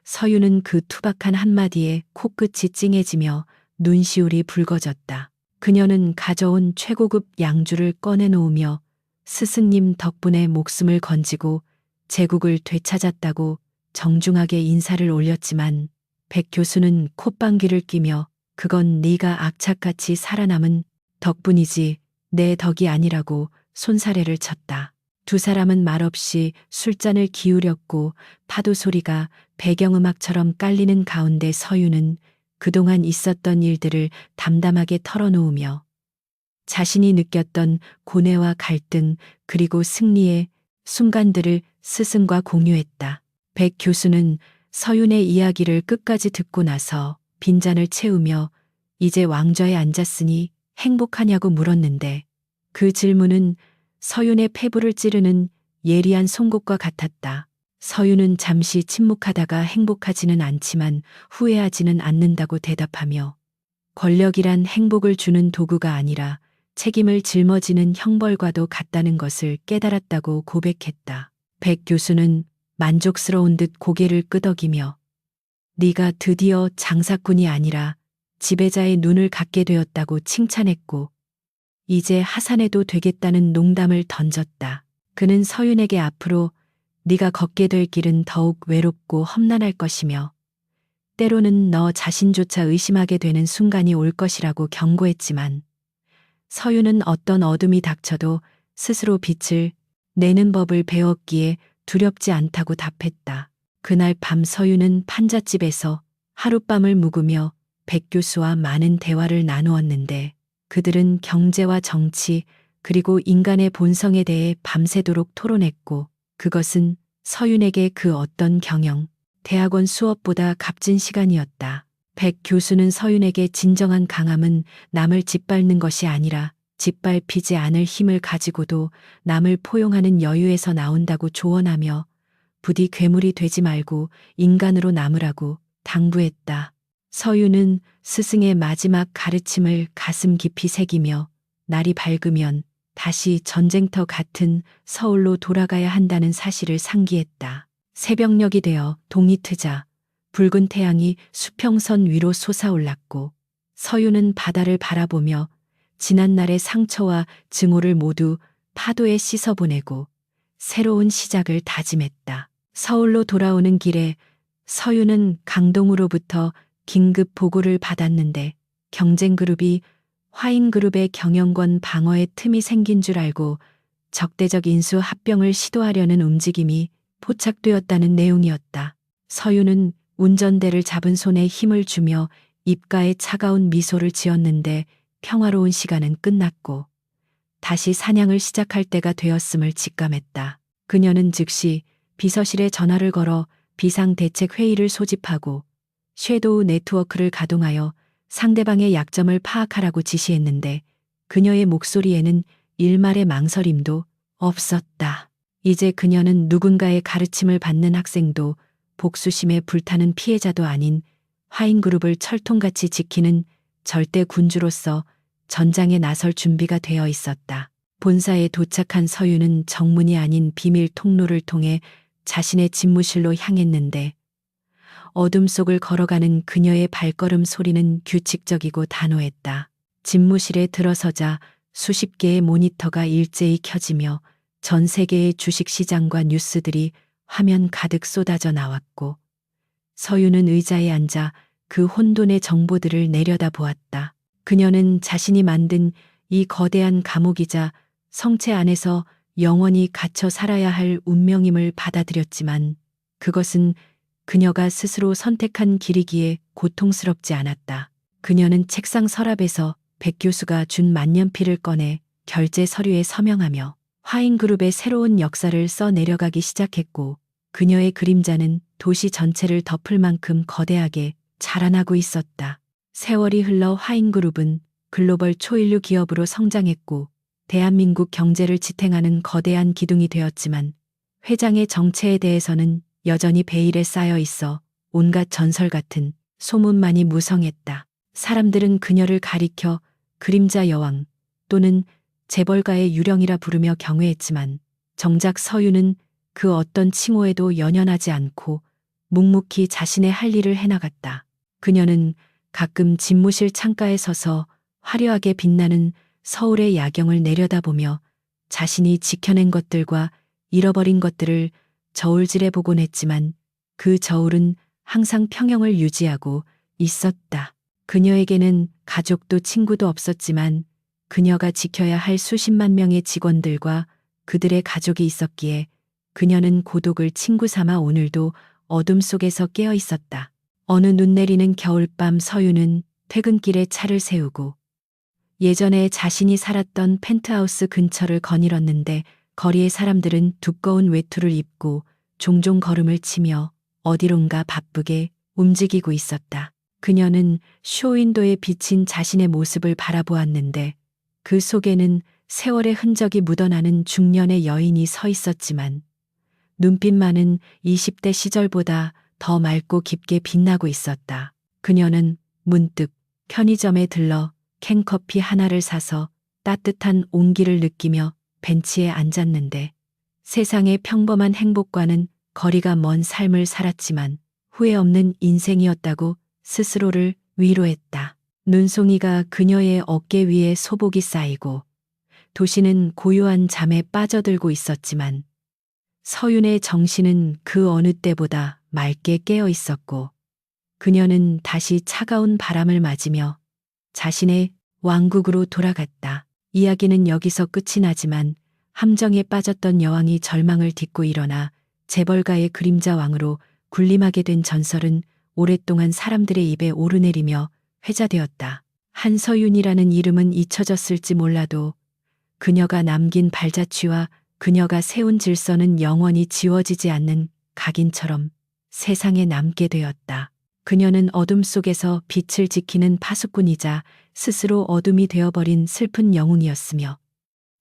서윤은 그 투박한 한마디에 코끝이 찡해지며 눈시울이 붉어졌다. 그녀는 가져온 최고급 양주를 꺼내놓으며 스승님 덕분에 목숨을 건지고 제국을 되찾았다고 정중하게 인사를 올렸지만 백 교수는 콧방귀를 뀌며 그건 네가 악착같이 살아남은 덕분이지 내 덕이 아니라고 손사래를 쳤다. 두 사람은 말없이 술잔을 기울였고 파도 소리가 배경음악처럼 깔리는 가운데 서윤은 그동안 있었던 일들을 담담하게 털어놓으며 자신이 느꼈던 고뇌와 갈등 그리고 승리의 순간들을 스승과 공유했다. 백 교수는 서윤의 이야기를 끝까지 듣고 나서 빈잔을 채우며 이제 왕좌에 앉았으니 행복하냐고 물었는데 그 질문은 서윤의 폐부를 찌르는 예리한 송곳과 같았다. 서윤은 잠시 침묵하다가 행복하지는 않지만 후회하지는 않는다고 대답하며 권력이란 행복을 주는 도구가 아니라 책임을 짊어지는 형벌과도 같다는 것을 깨달았다고 고백했다. 백 교수는 만족스러운 듯 고개를 끄덕이며 네가 드디어 장사꾼이 아니라 지배자의 눈을 갖게 되었다고 칭찬했고 이제 하산해도 되겠다는 농담을 던졌다. 그는 서윤에게 앞으로 네가 걷게 될 길은 더욱 외롭고 험난할 것이며 때로는 너 자신조차 의심하게 되는 순간이 올 것이라고 경고했지만 서윤은 어떤 어둠이 닥쳐도 스스로 빛을 내는 법을 배웠기에 두렵지 않다고 답했다. 그날 밤 서윤은 판잣집에서 하룻밤을 묵으며 백 교수와 많은 대화를 나누었는데 그들은 경제와 정치 그리고 인간의 본성에 대해 밤새도록 토론했고 그것은 서윤에게 그 어떤 경영, 대학원 수업보다 값진 시간이었다. 백 교수는 서윤에게 진정한 강함은 남을 짓밟는 것이 아니라 짓밟히지 않을 힘을 가지고도 남을 포용하는 여유에서 나온다고 조언하며 부디 괴물이 되지 말고 인간으로 남으라고 당부했다. 서윤은 스승의 마지막 가르침을 가슴 깊이 새기며 날이 밝으면 다시 전쟁터 같은 서울로 돌아가야 한다는 사실을 상기했다. 새벽녘이 되어 동이 트자 붉은 태양이 수평선 위로 솟아올랐고 서윤은 바다를 바라보며 지난날의 상처와 증오를 모두 파도에 씻어보내고 새로운 시작을 다짐했다. 서울로 돌아오는 길에 서윤은 강동으로부터 긴급 보고를 받았는데 경쟁그룹이 화인그룹의 경영권 방어에 틈이 생긴 줄 알고 적대적 인수 합병을 시도하려는 움직임이 포착되었다는 내용이었다. 서윤은 운전대를 잡은 손에 힘을 주며 입가에 차가운 미소를 지었는데 평화로운 시간은 끝났고 다시 사냥을 시작할 때가 되었음을 직감했다. 그녀는 즉시 비서실에 전화를 걸어 비상대책회의를 소집하고 섀도우 네트워크를 가동하여 상대방의 약점을 파악하라고 지시했는데 그녀의 목소리에는 일말의 망설임도 없었다. 이제 그녀는 누군가의 가르침을 받는 학생도 복수심에 불타는 피해자도 아닌 화인그룹을 철통같이 지키는 절대 군주로서 전장에 나설 준비가 되어 있었다. 본사에 도착한 서윤은 정문이 아닌 비밀 통로를 통해 자신의 집무실로 향했는데 어둠 속을 걸어가는 그녀의 발걸음 소리는 규칙적이고 단호했다. 집무실에 들어서자 수십 개의 모니터가 일제히 켜지며 전 세계의 주식시장과 뉴스들이 화면 가득 쏟아져 나왔고, 서유는 의자에 앉아 그 혼돈의 정보들을 내려다보았다. 그녀는 자신이 만든 이 거대한 감옥이자 성체 안에서 영원히 갇혀 살아야 할 운명임을 받아들였지만, 그것은 그녀가 스스로 선택한 길이기에 고통스럽지 않았다. 그녀는 책상 서랍에서 백 교수가 준 만년필을 꺼내 결제 서류에 서명하며 화인그룹의 새로운 역사를 써 내려가기 시작했고, 그녀의 그림자는 도시 전체를 덮을 만큼 거대하게 자라나고 있었다. 세월이 흘러 화인그룹은 글로벌 초일류 기업으로 성장했고, 대한민국 경제를 지탱하는 거대한 기둥이 되었지만, 회장의 정체에 대해서는 여전히 베일에 쌓여 있어 온갖 전설 같은 소문만이 무성했다. 사람들은 그녀를 가리켜 그림자 여왕 또는 재벌가의 유령이라 부르며 경외했지만, 정작 서유는 그 어떤 칭호에도 연연하지 않고 묵묵히 자신의 할 일을 해나갔다. 그녀는 가끔 집무실 창가에 서서 화려하게 빛나는 서울의 야경을 내려다보며 자신이 지켜낸 것들과 잃어버린 것들을 저울질해 보곤 했지만, 그 저울은 항상 평형을 유지하고 있었다. 그녀에게는 가족도 친구도 없었지만, 그녀가 지켜야 할 수십만 명의 직원들과 그들의 가족이 있었기에 그녀는 고독을 친구 삼아 오늘도 어둠 속에서 깨어 있었다. 어느 눈 내리는 겨울밤, 서유는 퇴근길에 차를 세우고 예전에 자신이 살았던 펜트하우스 근처를 거닐었는데, 거리의 사람들은 두꺼운 외투를 입고 종종 걸음을 치며 어디론가 바쁘게 움직이고 있었다. 그녀는 쇼윈도에 비친 자신의 모습을 바라보았는데, 그 속에는 세월의 흔적이 묻어나는 중년의 여인이 서 있었지만, 눈빛만은 20대 시절보다 더 맑고 깊게 빛나고 있었다. 그녀는 문득 편의점에 들러 캔커피 하나를 사서 따뜻한 온기를 느끼며 벤치에 앉았는데, 세상의 평범한 행복과는 거리가 먼 삶을 살았지만 후회 없는 인생이었다고 스스로를 위로했다. 눈송이가 그녀의 어깨 위에 소복이 쌓이고 도시는 고요한 잠에 빠져들고 있었지만, 서윤의 정신은 그 어느 때보다 맑게 깨어 있었고, 그녀는 다시 차가운 바람을 맞으며 자신의 왕국으로 돌아갔다. 이야기는 여기서 끝이 나지만, 함정에 빠졌던 여왕이 절망을 딛고 일어나 재벌가의 그림자 왕으로 군림하게 된 전설은 오랫동안 사람들의 입에 오르내리며 회자되었다. 한서윤이라는 이름은 잊혀졌을지 몰라도 그녀가 남긴 발자취와 그녀가 세운 질서는 영원히 지워지지 않는 각인처럼 세상에 남게 되었다. 그녀는 어둠 속에서 빛을 지키는 파수꾼이자 스스로 어둠이 되어버린 슬픈 영웅이었으며,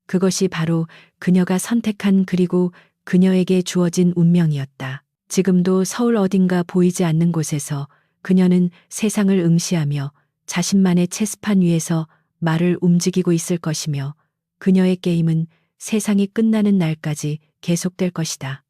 그것이 바로 그녀가 선택한 그리고 그녀에게 주어진 운명이었다. 지금도 서울 어딘가 보이지 않는 곳에서 그녀는 세상을 응시하며 자신만의 체스판 위에서 말을 움직이고 있을 것이며, 그녀의 게임은 세상이 끝나는 날까지 계속될 것이다.